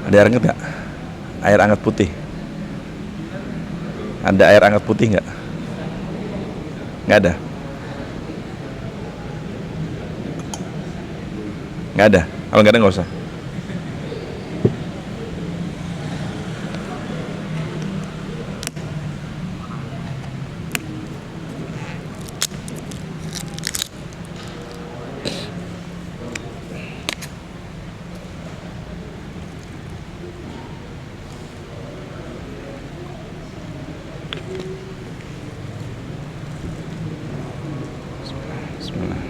Ada air hangat nggak? Air hangat putih. Ada air hangat putih nggak? Nggak ada. Nggak ada. Kalau nggak ada nggak usah. Bismillah.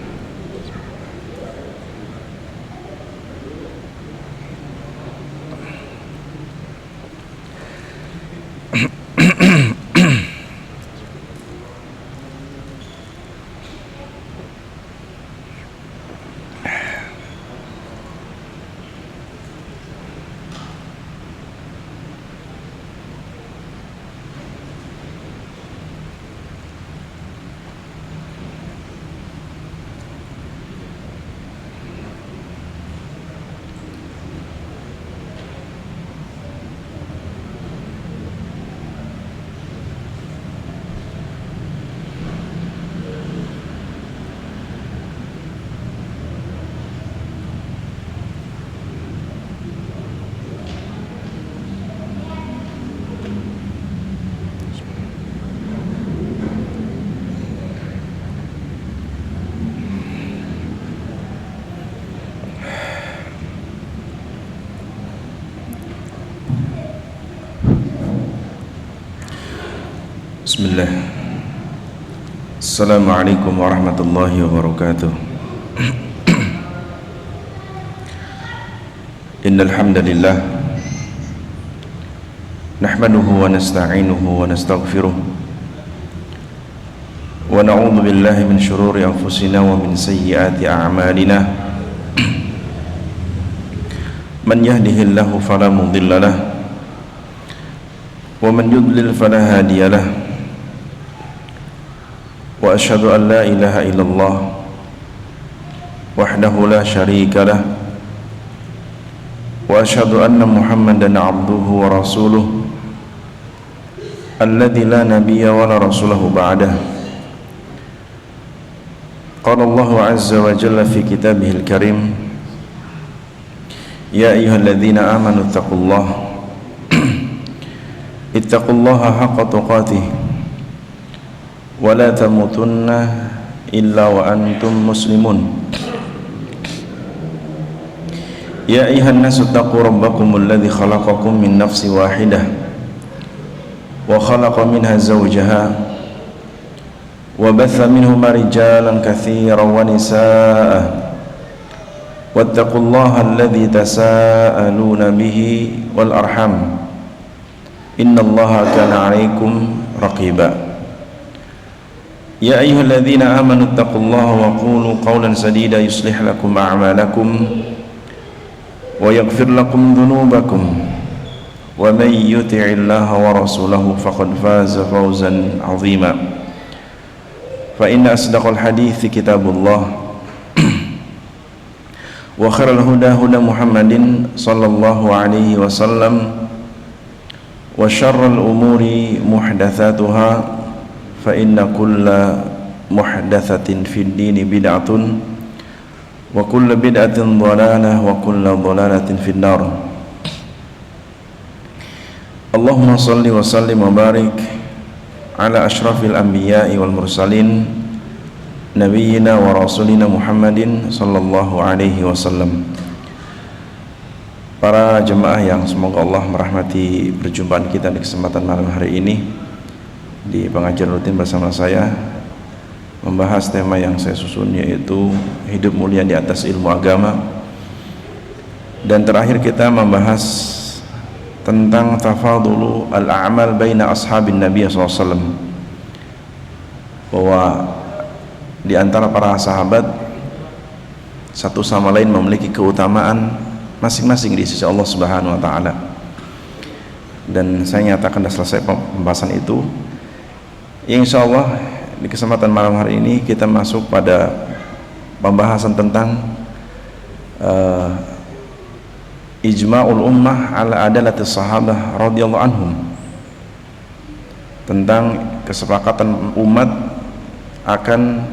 Bismillah. Assalamualaikum warahmatullahi wabarakatuh. Innal hamdalillah nahmaduhu wa nasta'inuhu wa nastaghfiruh wa na'udzu billahi min shururi anfusina wa min sayyiati a'malina. Man yahdihillahu fala mudilla lahu wa man yudlil fala hadiya lahu. Wa asyhadu an la ilaha illallah wahdahu la syarika lah wa asyhadu anna Muhammadan abduhu wa rasuluh alladzi la nabiyya wa la rasulahu ba'dah. Qala Allahu azza wa jalla fi kitabihil karim, ya ayyuhalladzina amanu ittaqullaha haqqa tuqatih wa la tamutunna illa wa antum muslimun. Ya ayyuhan nasu taqu rabbakumul ladzi khalaqakum min nafsin wahidah wa khalaqa minha zawjaha wa batha minhuma rijalan katsiran wa nisaa'a wattaqullaha alladzi tasaaluna bihi wal arham innallaha kana 'alaikum raqiba. Ya ayyuhalladzina amanu taqullaha wa qulu qawlan sadida yuslih lakum a'malakum wa yaghfir lakum dhunubakum wa man yuti'illaha wa rasulahu faqad faza fawzan 'azima. Fa inna asdaqal hadithi kitabullah wa khairal huda huda Muhammadin sallallahu alaihi wasallam wa syarral umuri muhdatsatuha fa inna kulla muhdatsatin fid dini bid'atun wa kulla bid'atin dhalalah wa kulla dhalalatin fin nar. Allahumma shalli wa sallim wa barik ala asyrafil anbiya'i wal mursalin nabiyyina wa rasulina Muhammadin sallallahu alaihi wasallam. Para jemaah yang semoga Allah merahmati perjumpaan kita di kesempatan malam hari ini di pengajian rutin bersama saya, membahas tema yang saya susun, yaitu hidup mulia di atas ilmu agama. Dan terakhir kita membahas tentang tafadulu al-a'mal baina ashabin Nabi SAW, bahwa di antara para sahabat satu sama lain memiliki keutamaan masing-masing di sisi Allah Subhanahu wa taala. Dan saya nyatakan sudah selesai pembahasan itu, Insya Allah di kesempatan malam hari ini kita masuk pada pembahasan tentang ijma'ul ummah ala adalati sahabah radhiyallahu anhum, tentang kesepakatan umat akan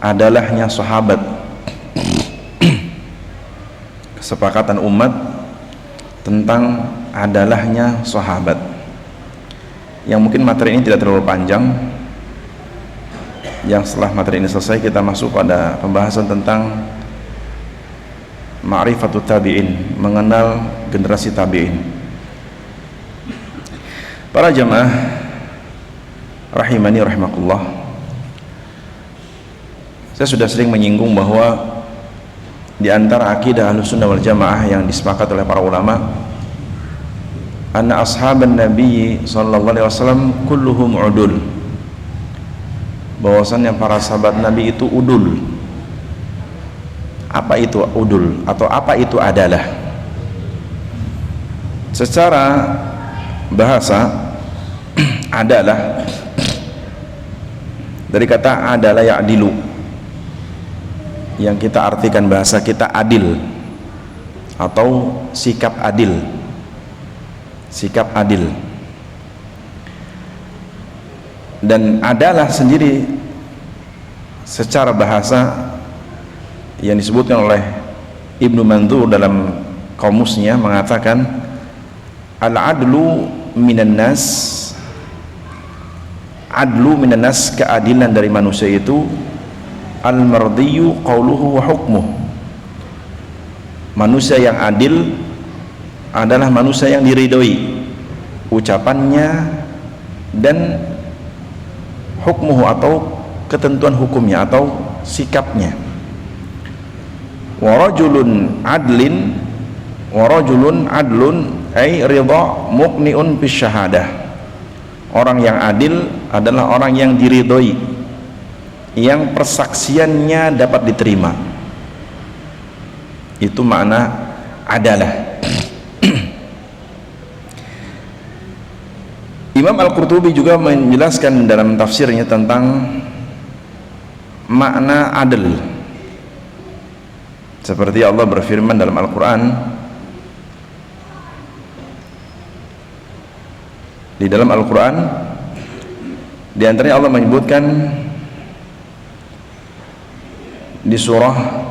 adalahnya sahabat. Kesepakatan umat tentang adalahnya sahabat, yang mungkin materi ini tidak terlalu panjang. Yang setelah materi ini selesai, kita masuk pada pembahasan tentang ma'rifatut tabi'in, mengenal generasi tabi'in. Para jamaah rahimani rahimakumullah, saya sudah sering menyinggung bahwa di antara akidah Ahlussunnah wal Jamaah yang disepakati oleh para ulama, anna ashaban Nabi sallallahu alaihi wasallam kulluhum udul, bahwasannya para sahabat Nabi itu udul. Apa itu udul atau apa itu adalah? Secara bahasa adalah dari kata adalah ya'dilu, yang kita artikan bahasa kita adil atau sikap adil. Sikap adil. Dan adalah sendiri secara bahasa yang disebutkan oleh Ibnu Mandzur dalam kamusnya mengatakan al-adlu minan nas, adlu minan nas, keadilan dari manusia itu al-mardiyyu qauluhu wa hukmuh. Manusia yang adil adalah manusia yang diridhoi ucapannya dan hukmuhu atau ketentuan hukumnya atau sikapnya. Wa rajulun adlin, wa rajulun adlun ay ridha muqniun bis syahadah. Orang yang adil adalah orang yang diridhoi, yang persaksiannya dapat diterima. Itu makna adalah. Imam Al-Qurtubi juga menjelaskan dalam tafsirnya tentang makna adil, seperti Allah berfirman dalam Al-Quran, di dalam Al-Quran di antaranya Allah menyebutkan di surah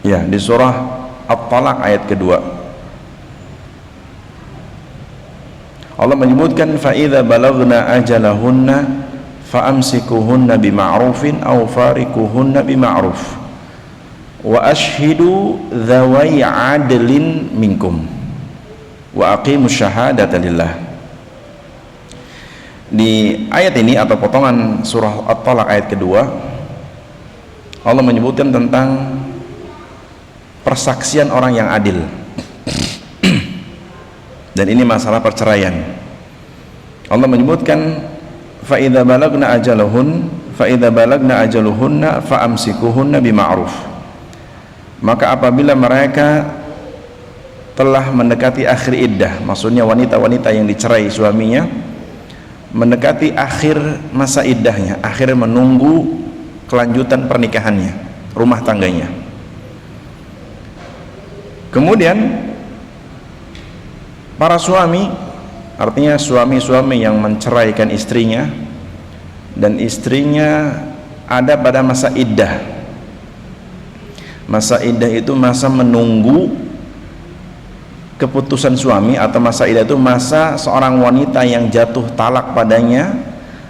di surah At-Talaq ayat kedua, Allah menyebutkan fa idza balagna ajalahunna fa'amsikuhunna bima'rufin aw farikuhunna bima'ruf wa ashhidu dzawai 'adlin minkum wa aqimus syahadata lillah. Di ayat ini atau potongan surah At-Talaq ayat kedua, Allah menyebutkan tentang persaksian orang yang adil. Dan ini masalah perceraian. Allah menyebutkan fa idza balagna ajaluhunna fa amsikuhunna bima'ruf. Maka apabila mereka telah mendekati akhir iddah, maksudnya wanita-wanita yang dicerai suaminya mendekati akhir masa iddahnya, akhir menunggu kelanjutan pernikahannya, rumah tangganya. Kemudian para suami, artinya suami-suami yang menceraikan istrinya dan istrinya ada pada masa iddah. Masa iddah itu masa menunggu keputusan suami, atau masa iddah itu masa seorang wanita yang jatuh talak padanya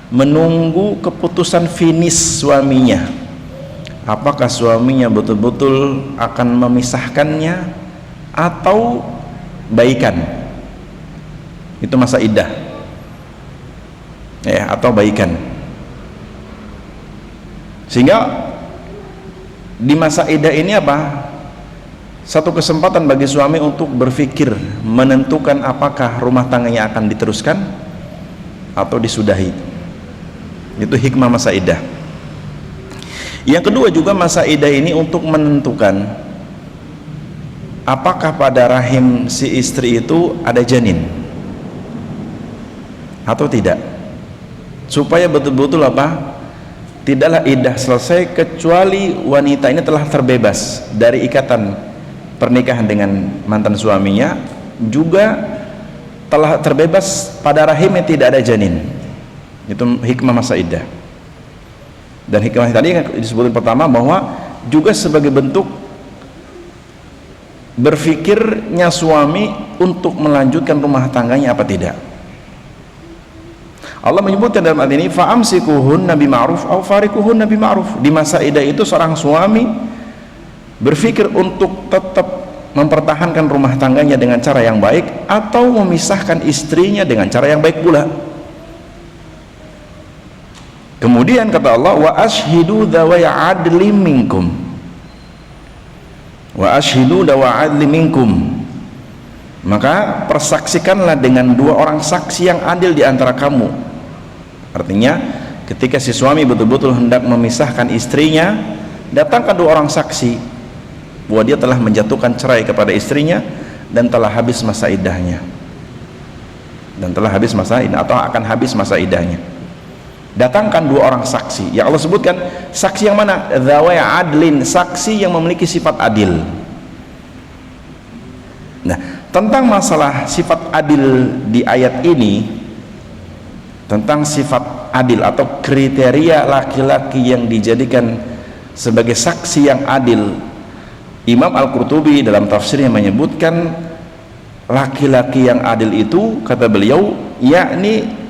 menunggu keputusan finish suaminya. Apakah suaminya betul-betul akan memisahkannya atau baikan? Itu masa iddah atau baikan. Sehingga di masa iddah ini apa? Satu kesempatan bagi suami untuk berpikir, menentukan apakah rumah tangganya akan diteruskan atau disudahi. Itu hikmah masa iddah. Yang kedua juga masa iddah ini untuk menentukan apakah pada rahim si istri itu ada janin atau tidak, supaya betul-betul apa, tidaklah iddah selesai kecuali wanita ini telah terbebas dari ikatan pernikahan dengan mantan suaminya, juga telah terbebas pada rahimnya tidak ada janin. Itu hikmah masa iddah. Dan hikmah tadi yang disebutkan pertama, bahwa juga sebagai bentuk berfikirnya suami untuk melanjutkan rumah tangganya apa tidak. Allah menyebutkan dalam ayat ini, fa'amsikuhunna bima'ruf aw farikuhunna bima'ruf. Di masa iddah itu seorang suami berfikir untuk tetap mempertahankan rumah tangganya dengan cara yang baik, atau memisahkan istrinya dengan cara yang baik pula. Kemudian kata Allah, wa ashhidu dzawai adlim minkum, wa ashhidu dzawai adlim minkum, maka persaksikanlah dengan dua orang saksi yang adil di antara kamu. Artinya ketika si suami betul-betul hendak memisahkan istrinya, datangkan dua orang saksi bahwa dia telah menjatuhkan cerai kepada istrinya dan telah habis masa iddahnya, dan telah habis masa iddah atau akan habis masa iddahnya. Datangkan dua orang saksi. Ya Allah sebutkan saksi yang mana? Dzawai adlin, saksi yang memiliki sifat adil. Nah, tentang masalah sifat adil di ayat ini, tentang sifat adil atau kriteria laki-laki yang dijadikan sebagai saksi yang adil, Imam Al-Qurtubi dalam tafsirnya menyebutkan laki-laki yang adil itu, kata beliau, yakni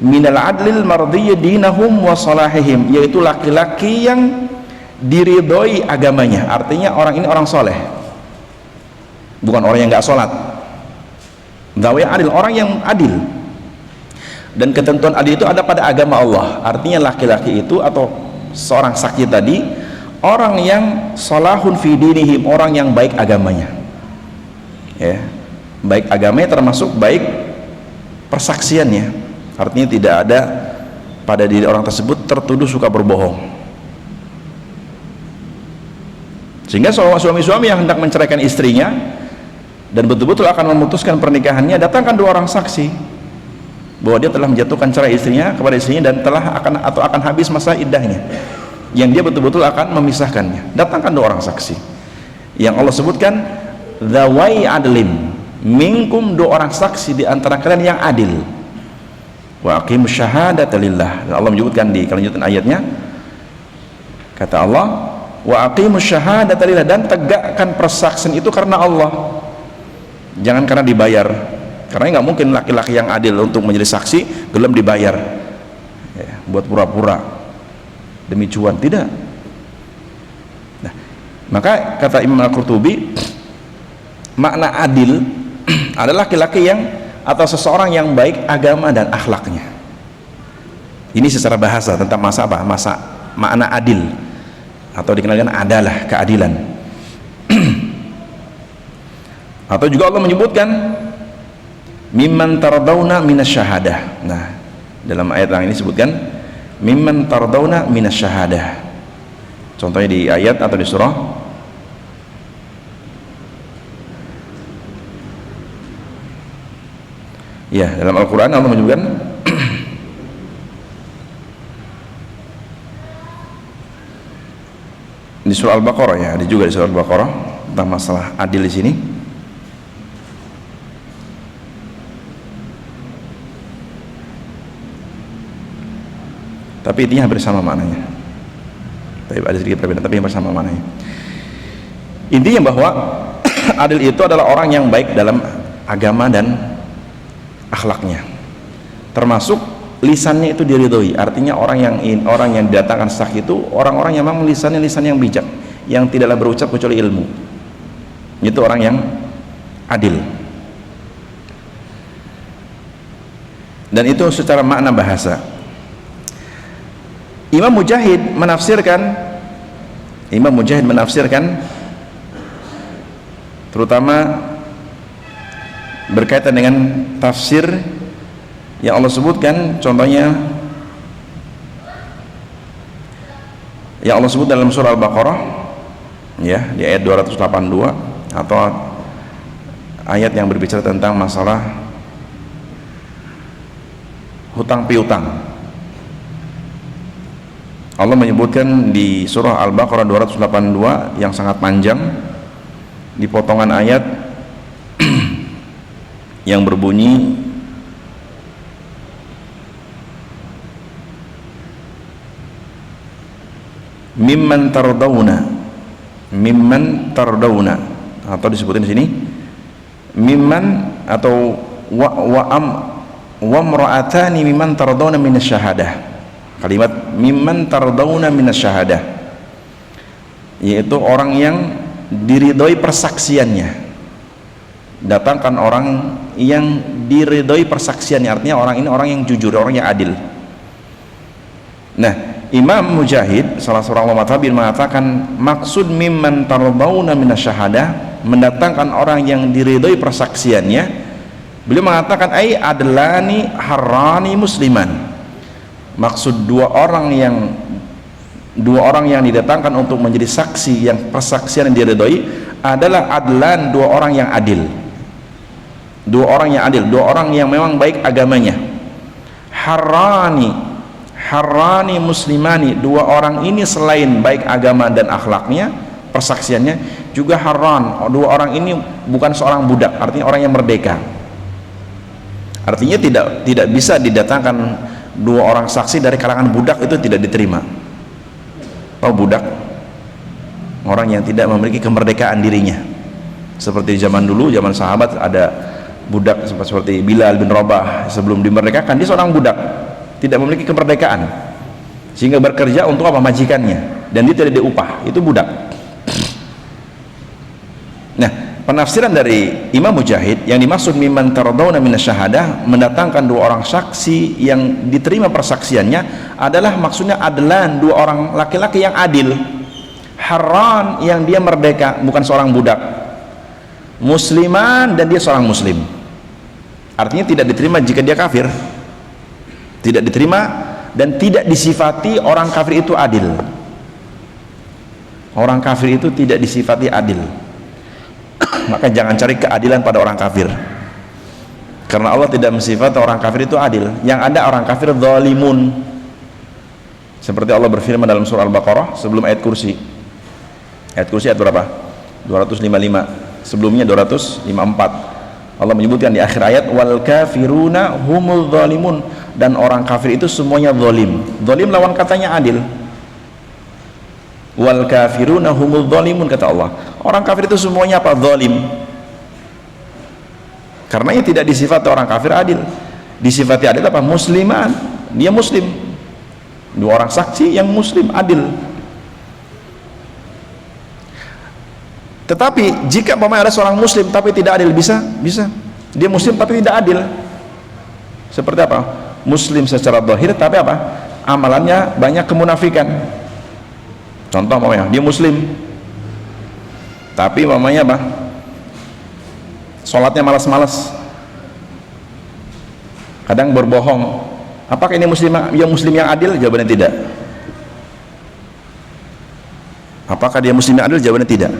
minal adlil mardiyyi dinahum wa salahihim, yaitu laki-laki yang diridhoi agamanya. Artinya orang ini orang soleh, bukan orang yang nggak sholat. Dzawai adil, orang yang adil. Dan ketentuan adil itu ada pada agama Allah. Artinya laki-laki itu atau seorang saksi tadi orang yang salahun fi dinihim, orang yang baik agamanya, ya, baik agamanya termasuk baik persaksiannya. Artinya tidak ada pada diri orang tersebut tertuduh suka berbohong. Sehingga suami-suami yang hendak menceraikan istrinya dan betul-betul akan memutuskan pernikahannya, datangkan dua orang saksi bahwa dia telah menjatuhkan cerai istrinya kepada istrinya dan telah akan habis masa iddahnya, yang dia betul-betul akan memisahkannya. Datangkan dua orang saksi yang Allah sebutkan, dzawai adlim minkum, dua orang saksi di antara kalian yang adil. Wa aqimus syahadata lillah. Dan Allah menyebutkan di kelanjutan ayatnya, kata Allah, wa aqimus syahadata lillah, dan tegakkan persaksian itu karena Allah, jangan karena dibayar. Karena nggak mungkin laki-laki yang adil untuk menjadi saksi belum dibayar, ya, buat pura-pura demi cuan, tidak. Nah, maka kata Imam Al-Qurtubi, makna adil adalah laki-laki yang atau seseorang yang baik agama dan akhlaknya. Ini secara bahasa tentang masa apa? Masa makna adil atau dikenalkan adalah keadilan. Atau juga Allah menyebutkan mimman tardawna minasyahadah. Nah, dalam ayat yang ini disebutkan mimman tardawna minasyahadah. Contohnya di ayat atau di surah ya, dalam Al-Quran Allah menyebutkan di surah Al-Baqarah, ya, ada juga di surah Al-Baqarah tentang masalah adil di sini. Tapi intinya hampir sama maknanya. Tapi ada sedikit perbedaan, tapi hampir sama maknanya. Intinya bahwa adil itu adalah orang yang baik dalam agama dan akhlaknya, termasuk lisannya itu diridhoi. Artinya orang yang didatangkan saksi itu orang-orang yang memang lisannya lisan yang bijak, yang tidaklah berucap kecuali ilmu. Itu orang yang adil. Dan itu secara makna bahasa. Imam Mujahid menafsirkan terutama berkaitan dengan tafsir yang Allah sebutkan, contohnya yang Allah sebut dalam surah Al-Baqarah, ya, di ayat 282, atau ayat yang berbicara tentang masalah hutang piutang. Allah menyebutkan di surah Al-Baqarah 282 yang sangat panjang, di potongan ayat yang berbunyi mimman tardawna, atau disebutin di sini mimman atau wa imra'atani mimman tardawna minasyahadah. Kalimat mimman tardawna minasyahadah, yaitu orang yang diridhoi persaksiannya. Datangkan orang yang diridhoi persaksiannya, artinya orang ini orang yang jujur, orang yang adil. Nah, Imam Mujahid, salah seorang ulama tabi'in, mengatakan maksud mimman tardawna minasyahadah, mendatangkan orang yang diridhoi persaksiannya. Beliau mengatakan ai adlani harrani musliman. Maksud dua orang yang didatangkan untuk menjadi saksi, yang persaksian yang diridhoi adalah adlan, dua orang yang adil, dua orang yang memang baik agamanya. Harrani muslimani, dua orang ini selain baik agama dan akhlaknya, persaksiannya juga harran, dua orang ini bukan seorang budak, artinya orang yang merdeka. Artinya tidak bisa didatangkan dua orang saksi dari kalangan budak, itu tidak diterima. Tahu budak? Orang yang tidak memiliki kemerdekaan dirinya. Seperti zaman dulu, zaman sahabat, ada budak seperti Bilal bin Rabah, sebelum dimerdekakan dia seorang budak, tidak memiliki kemerdekaan, sehingga bekerja untuk apa? Majikannya, dan dia tidak diupah, itu budak. Nah, penafsiran dari Imam Mujahid, yang dimaksud mimman tardawna minasyahadah, mendatangkan dua orang saksi yang diterima persaksiannya, adalah maksudnya adlan, dua orang laki-laki yang adil. Harran, yang dia merdeka, bukan seorang budak. Musliman, dan dia seorang muslim. Artinya tidak diterima jika dia kafir, tidak diterima dan tidak disifati orang kafir itu adil. Orang kafir itu tidak disifati adil. Maka jangan cari keadilan pada orang kafir, karena Allah tidak mensifati orang kafir itu adil. Yang ada orang kafir zalimun, seperti Allah berfirman dalam surah Al-Baqarah sebelum ayat kursi. Ayat kursi ayat berapa? 255, sebelumnya 254. Allah menyebutkan di akhir ayat wal kafiruna humul zalimun, dan orang kafir itu semuanya zalim. Zalim lawan katanya adil. Wal kafiruna humul zalimun, kata Allah. Orang kafir itu semuanya apa? Zalim. Karenanya tidak disifati orang kafir adil. Disifati adil apa? Musliman, dia muslim. Dua orang saksi yang muslim, adil. Tetapi jika ada seorang muslim tapi tidak adil, bisa dia muslim tapi tidak adil. Seperti apa? Muslim secara zahir tapi apa? Amalannya banyak kemunafikan. Contoh dia muslim tapi apa? Sholatnya malas-malas, kadang berbohong. Apakah ini muslim yang adil? Jawabannya tidak. Apakah dia muslim yang adil? Jawabannya tidak.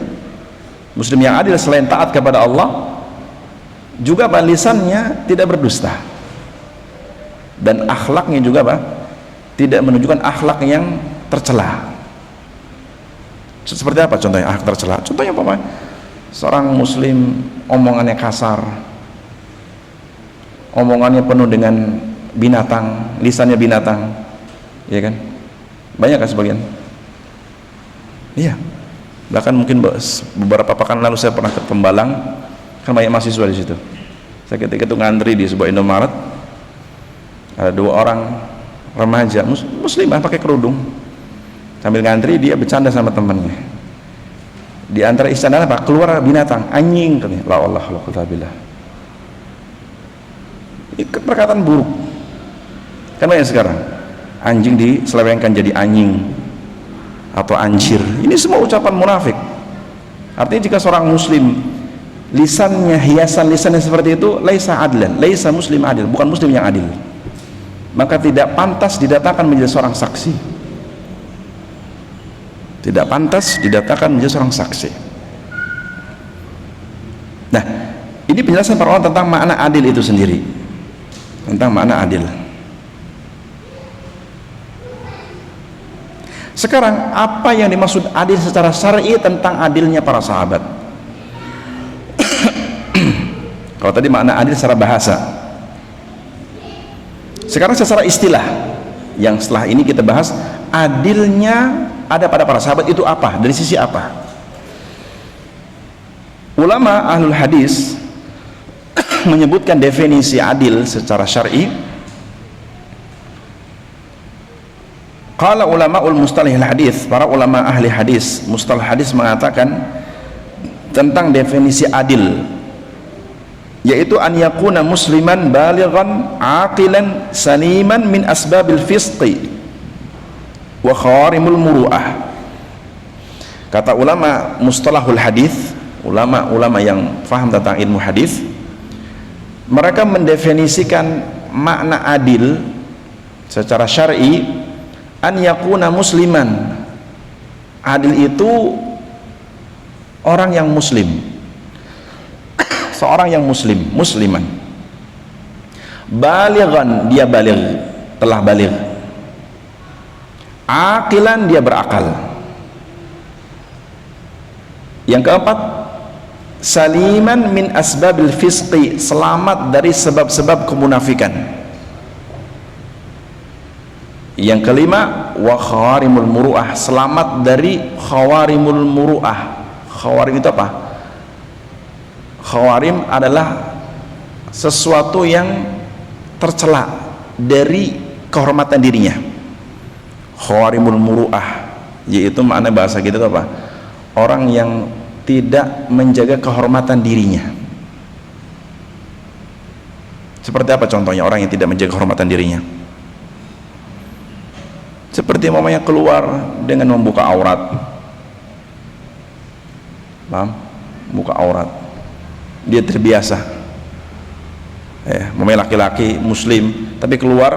Muslim yang adil selain taat kepada Allah, juga lisannya tidak berdusta, dan akhlaknya juga tidak menunjukkan akhlak yang tercela. Seperti apa contohnya akhlak tercela? Contohnya apa? Seorang muslim omongannya kasar, omongannya penuh dengan binatang, lisannya binatang, ya kan? Banyak kan sebagian? Iya. Bahkan mungkin beberapa pekan lalu saya pernah ke Tembalang, kan banyak mahasiswa di situ. Saya ketika itu ngantri di sebuah Indomaret, ada dua orang remaja muslimah pakai kerudung, sambil ngantri dia bercanda sama temannya. Di antara istana apa? Keluar binatang, anjing, katanya. La Allah, la quwwata billah. Ini perkataan buruk. Kan banyak sekarang anjing diselewengkan jadi anjing atau anjir. Ini semua ucapan munafik. Artinya jika seorang muslim lisannya, hiasan lisannya seperti itu, laisa adlan, laisa muslim adil, bukan muslim yang adil, maka tidak pantas didatangkan menjadi seorang saksi. Tidak pantas didatangkan menjadi seorang saksi. Nah, ini penjelasan para ulama tentang makna adil itu sendiri, tentang makna adil. Sekarang apa yang dimaksud adil secara syar'i tentang adilnya para sahabat? Kalau tadi makna adil secara bahasa, sekarang secara istilah yang setelah ini kita bahas, adilnya ada pada para sahabat itu apa, dari sisi apa? Ulama ahlul hadis menyebutkan definisi adil secara syar'i. Qala ulama'ul mustalahil hadis, para ulama ahli hadis mustalah hadis mengatakan tentang definisi adil, yaitu an yakuna musliman balighan aqilan saliman min asbabil fisqi wa khawarimul muru'ah. Kata ulama mustalahul hadis, ulama-ulama yang faham tentang ilmu hadis, mereka mendefinisikan makna adil secara syar'i an yakuna musliman. Adil itu orang yang muslim, seorang yang muslim, musliman. Balighan, dia baligh, telah baligh. Aqilan, dia berakal. Yang keempat, saliman min asbabil fisqi, selamat dari sebab-sebab kemunafikan. Yang kelima, wa khawarimul muru'ah, selamat dari khawarimul muru'ah. Khawarim itu apa? Khawarim adalah sesuatu yang tercela dari kehormatan dirinya. Khawarimul muru'ah, yaitu makna bahasa kita itu apa? Orang yang tidak menjaga kehormatan dirinya. Seperti apa contohnya orang yang tidak menjaga kehormatan dirinya? Seperti mamanya keluar dengan membuka aurat, paham? Buka aurat, dia terbiasa. Mamanya laki-laki muslim, tapi keluar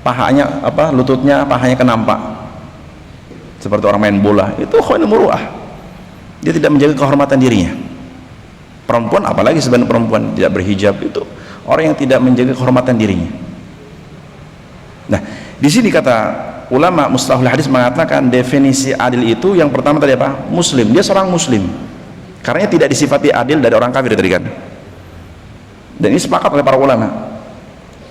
pahanya apa? Lututnya, pahanya kenampak. Seperti orang main bola, itu khawarimul muru'ah. Dia tidak menjaga kehormatan dirinya. Perempuan, apalagi sebenarnya perempuan tidak berhijab, itu orang yang tidak menjaga kehormatan dirinya. Nah, di sini kata ulama mustalahul hadis mengatakan definisi adil itu yang pertama tadi apa? Muslim, dia seorang muslim. Karena tidak disifati adil dari orang kafir tadi kan. Dan ini sepakat oleh para ulama.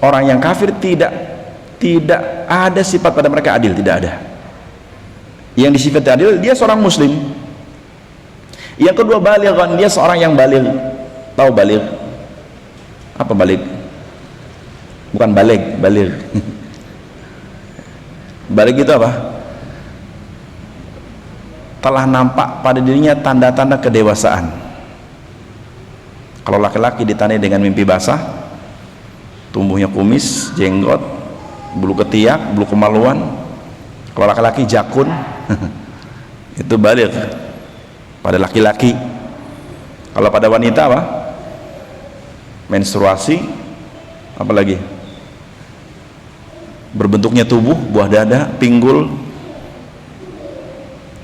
Orang yang kafir tidak ada sifat pada mereka adil, tidak ada. Yang disifati adil dia seorang muslim. Yang kedua, balighan, dia seorang yang baligh. Tahu baligh? Apa baligh? Bukan baligh, baligh. Baligh itu apa? Telah nampak pada dirinya tanda-tanda kedewasaan. Kalau laki-laki ditandai dengan mimpi basah, tumbuhnya kumis, jenggot, bulu ketiak, bulu kemaluan. Kalau laki-laki jakun, itu baligh pada laki-laki. Kalau pada wanita apa? Menstruasi, apalagi? Berbentuknya tubuh, buah dada, pinggul.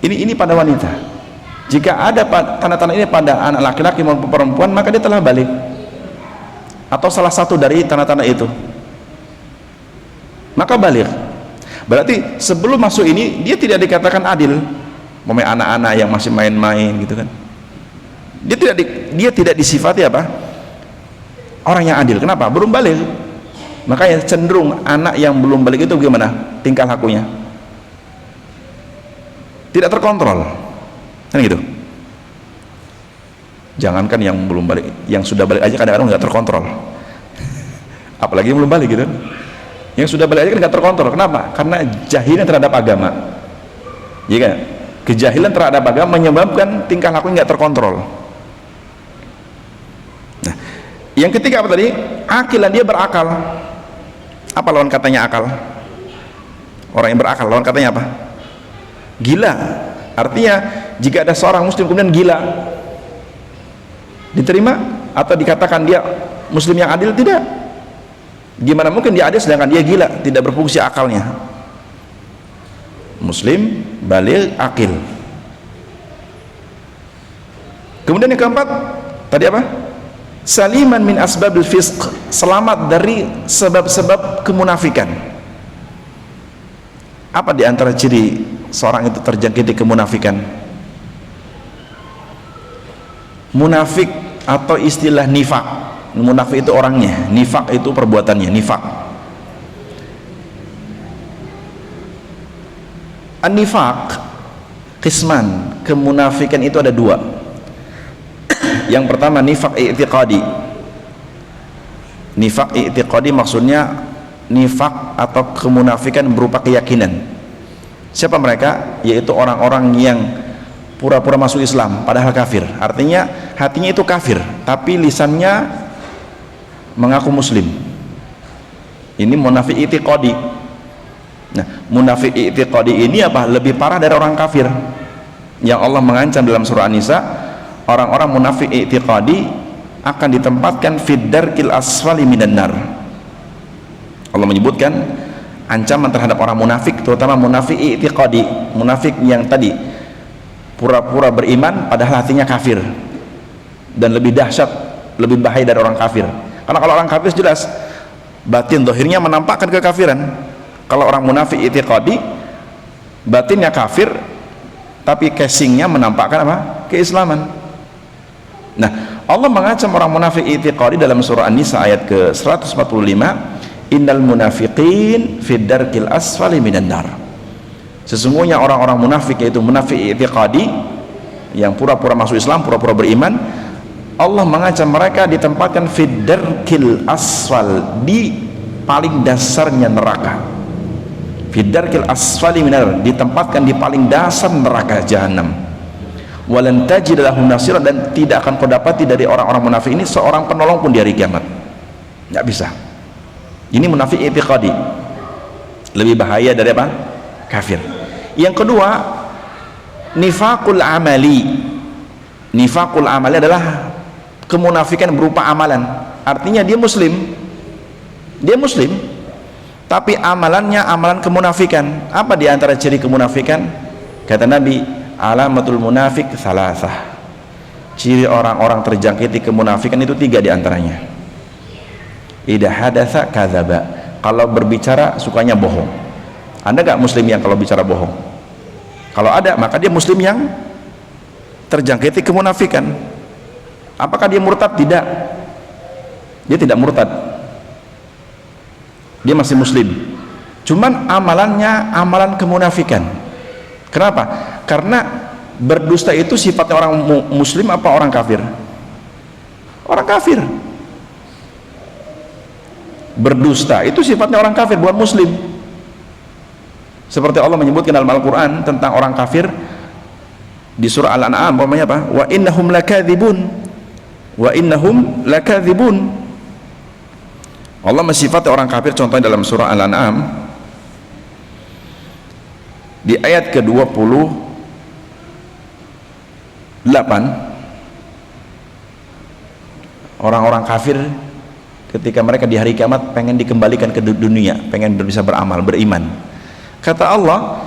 Ini pada wanita. Jika ada tanda-tanda ini pada anak laki-laki maupun perempuan, maka dia telah balik, atau salah satu dari tanda-tanda itu, maka balik. Berarti sebelum masuk ini dia tidak dikatakan adil. Memang anak-anak yang masih main-main gitu kan, dia tidak disifati apa? Orang yang adil. Kenapa? Belum balik. Makanya cenderung anak yang belum balik itu gimana tingkah lakunya? Tidak terkontrol, kan gitu. Jangankan yang belum balik, yang sudah balik aja kadang-kadang nggak terkontrol. Apalagi yang belum balik gitu. Yang sudah balik aja kan nggak terkontrol. Kenapa? Karena jahilan terhadap agama. Iya kan? Kejahilan terhadap agama menyebabkan tingkah lakunya nggak terkontrol. Nah, yang ketiga apa tadi? Akilan, dia berakal. Apa lawan katanya akal? Orang yang berakal lawan katanya apa? Gila. Artinya jika ada seorang muslim kemudian gila, diterima atau dikatakan dia muslim yang adil? Tidak. Gimana mungkin dia adil sedangkan dia gila, tidak berfungsi akalnya? Muslim, baligh, akil. Kemudian yang keempat, Tadi apa? Saliman min asbabil fisq, selamat dari sebab-sebab kemunafikan. Apa di antara ciri seorang itu terjangkiti kemunafikan? Munafik atau istilah nifak. Munafik itu orangnya, nifak itu perbuatannya, nifak. An-nifaq qisman, kemunafikan itu ada dua. Yang pertama nifaq i'tiqadi. Nifaq i'tiqadi maksudnya nifaq atau kemunafikan berupa keyakinan. Siapa mereka? Yaitu orang-orang yang pura-pura masuk Islam padahal kafir. Artinya hatinya itu kafir tapi lisannya mengaku muslim. Ini munafik i'tiqadi. Nah, munafik i'tiqadi ini apa? Lebih parah dari orang kafir. Yang Allah mengancam dalam surah An-Nisa, orang-orang munafik i'tiqadi akan ditempatkan fid darkil asfali minan nar. Allah menyebutkan ancaman terhadap orang munafik, terutama munafik i'tiqadi, munafik yang tadi pura-pura beriman padahal hatinya kafir, dan lebih dahsyat, lebih bahaya dari orang kafir. Karena kalau orang kafir jelas batin zahirnya menampakkan kekafiran. Kalau orang munafik i'tiqadi batinnya kafir tapi casingnya menampakkan apa? Keislaman. Nah, Allah mengancam orang munafik i'tiqadi dalam surah An-Nisa ayat ke-145, innal munafiqin fid darkil asfali minan nar. Sesungguhnya orang-orang munafik, yaitu munafik i'tiqadi yang pura-pura masuk Islam, pura-pura beriman, Allah mengancam mereka ditempatkan fid darkil asfal, di paling dasarnya neraka. Fid darkil asfali minar, ditempatkan di paling dasar neraka jahanam. Walan tajid lahum nasira, dan tidak akan kau dapati dari orang-orang munafik ini seorang penolong pun di hari kiamat. Nggak bisa. Ini munafik i'tiqadi, lebih bahaya dari apa? Kafir. Yang kedua, nifaqul amali. Nifaqul amali adalah kemunafikan berupa amalan. Artinya dia muslim, tapi amalannya amalan kemunafikan. Apa di antara ciri kemunafikan? Kata Nabi, alamatul munafik salasah. Ciri orang-orang terjangkiti kemunafikan itu 3 di antaranya. Idza hadatsa kadzaba, kalau berbicara sukanya bohong. Ada gak muslim yang kalau bicara bohong? Kalau ada, maka dia muslim yang terjangkiti kemunafikan. Apakah dia murtad? Tidak, dia tidak murtad, dia masih muslim, cuman amalannya amalan kemunafikan. Kenapa? Karena berdusta itu sifatnya orang muslim apa orang kafir? Orang kafir. Berdusta itu sifatnya orang kafir, bukan muslim. Seperti Allah menyebutkan dalam Al-Quran tentang orang kafir di surah Al-An'am, umpamanya apa? Wa innahum lakadzibun, wa innahum lakadzibun. Allah mensifati orang kafir contohnya dalam surah Al-An'am di ayat ke-28. Orang-orang kafir ketika mereka di hari kiamat pengen dikembalikan ke dunia, pengen bisa beramal, beriman. Kata Allah,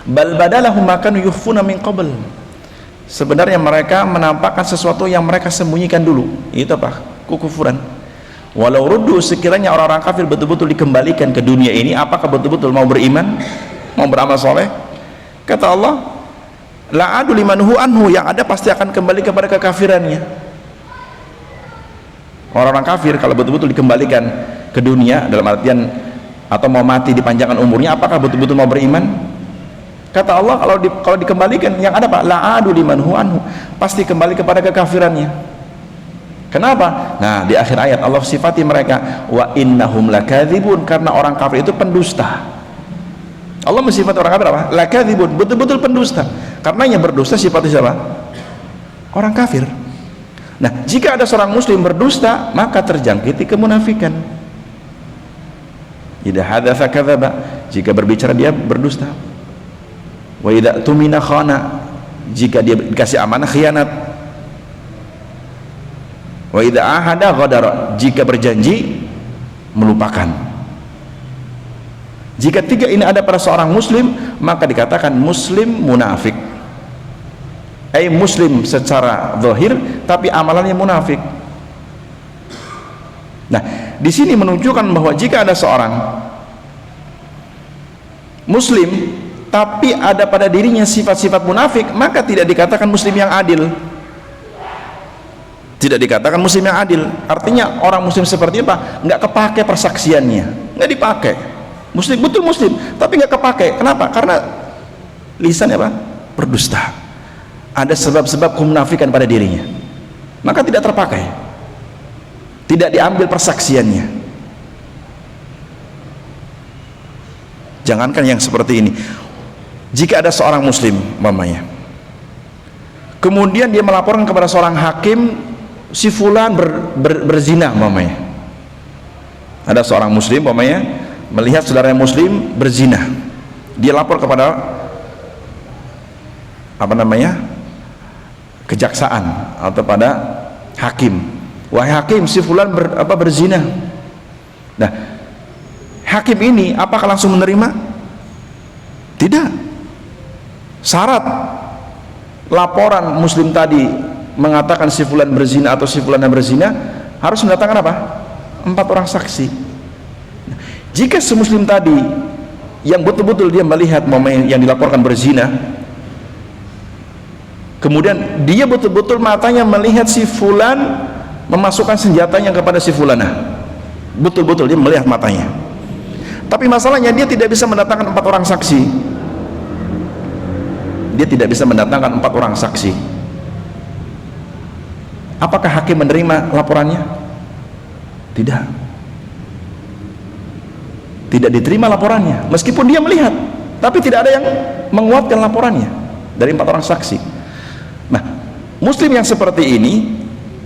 bal badalahum ma kanu yukhfuna min qabl. Sebenarnya mereka menampakkan sesuatu yang mereka sembunyikan dulu. Itu apa? Kekufuran. Walau ruddu, sekiranya orang-orang kafir betul-betul dikembalikan ke dunia ini, apakah betul-betul mau beriman, mau beramal soleh? Kata Allah, la'adu limanhu anhu, yang ada pasti akan kembali kepada kekafirannya. Orang-orang kafir kalau betul-betul dikembalikan ke dunia dalam artian atau mau mati dipanjangkan umurnya, apakah betul-betul mau beriman? Kata Allah, kalau dikembalikan, yang ada Pak, la'adu limanhu anhu, pasti kembali kepada kekafirannya. Kenapa? Nah, di akhir ayat Allah sifati mereka, wa innahum lakadzibun, karena orang kafir itu pendusta. Allah mensifati orang kafir apa? Lakadzibun, betul-betul pendusta. Karenanya berdusta sifatnya siapa? Orang kafir. Nah, jika ada seorang muslim berdusta, maka terjangkiti kemunafikan. Idza hadatsa kadzaba, jika berbicara dia berdusta. Wa idza tumina khana, jika dia dikasih amanah khianat. Wa idza ahada ghadara, jika berjanji melupakan. Jika 3 ini ada pada seorang muslim, maka dikatakan muslim munafik. muslim secara zahir tapi amalannya munafik. Nah, di sini menunjukkan bahwa jika ada seorang muslim tapi ada pada dirinya sifat-sifat munafik, maka tidak dikatakan muslim yang adil. Tidak dikatakan muslim yang adil. Artinya orang muslim seperti apa? Nggak kepake persaksiannya, nggak dipakai. Muslim, betul muslim, tapi nggak kepake. Kenapa? Karena lisannya apa? Berdusta. Ada sebab-sebab kemunafikan pada dirinya, maka tidak terpakai, tidak diambil persaksiannya. Jangankan yang seperti ini, jika ada seorang muslim mamanya, kemudian dia melaporkan kepada seorang hakim, si fulan berzina mamanya. Ada seorang muslim mamanya melihat saudaranya muslim berzina, dia lapor kepada kejaksaan atau pada hakim, wahai hakim, si fulan berzina. Nah, hakim ini apakah langsung menerima? Tidak. Syarat laporan muslim tadi mengatakan si fulan berzina atau si fulan berzina harus mendatangkan apa? 4 orang saksi. Jika si muslim tadi yang betul-betul dia melihat momen yang dilaporkan berzina, kemudian dia betul-betul matanya melihat si fulan memasukkan senjatanya kepada si fulanah, betul-betul dia melihat matanya, tapi masalahnya dia tidak bisa mendatangkan 4 orang saksi. Dia tidak bisa mendatangkan 4 orang saksi. Apakah hakim menerima laporannya? Tidak. Tidak diterima laporannya, meskipun dia melihat, tapi tidak ada yang menguatkan laporannya dari 4 orang saksi. Nah, muslim yang seperti ini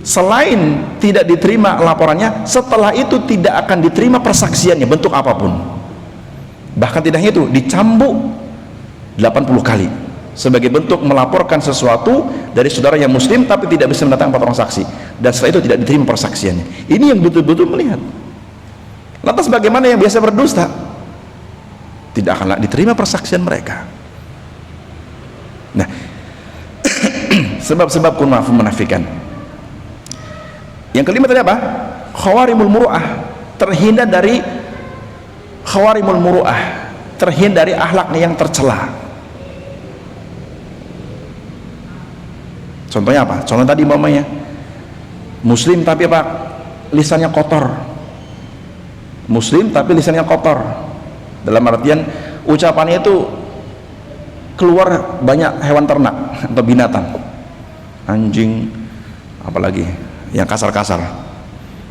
selain tidak diterima laporannya, setelah itu tidak akan diterima persaksiannya bentuk apapun. Bahkan tidak hanya itu, dicambuk 80 kali sebagai bentuk melaporkan sesuatu dari saudara yang muslim tapi tidak bisa mendatangkan 4 orang saksi, dan setelah itu tidak diterima persaksiannya. Ini yang betul-betul melihat. Lantas bagaimana yang biasa berdusta? Tidak akan diterima persaksian mereka. Nah, sebab-sebab menafikan. Yang kelima tadi apa? Khawarimul muru'ah, terhindar dari khawarimul muru'ah, terhindar dari akhlaknya yang tercela. Contohnya apa? Contoh tadi mamanya muslim tapi apa? Lisannya kotor. Muslim tapi lisannya kotor, dalam artian ucapannya itu keluar banyak hewan ternak atau binatang, anjing, apalagi yang kasar-kasar,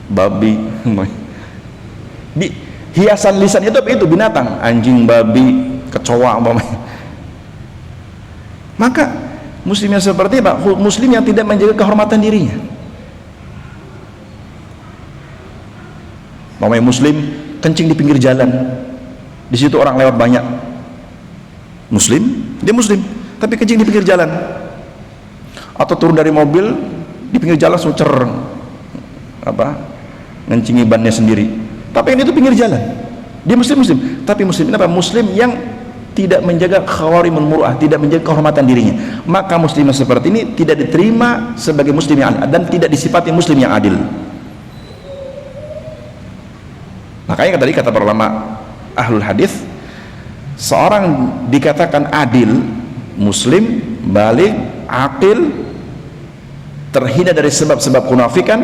babi. Di hiasan lisan itu binatang, anjing, babi, kecoa umpamanya. Maka muslim yang seperti apa? Muslim yang tidak menjaga kehormatan dirinya. Mamanya muslim kencing di pinggir jalan, di situ orang lewat banyak. Muslim, dia muslim tapi kencing di pinggir jalan, atau turun dari mobil di pinggir jalan sucer ngencingi bannya sendiri, tapi ini itu pinggir jalan. Dia muslim tapi muslim apa? Muslim yang tidak menjaga khawarimul muru'ah, tidak menjaga kehormatan dirinya. Maka muslim seperti ini tidak diterima sebagai muslim yang adil dan tidak disifati muslim yang adil. Makanya tadi kata para ulama ahlul hadis, seorang dikatakan adil, muslim, balik, akil, terhindar dari sebab-sebab kemunafikan,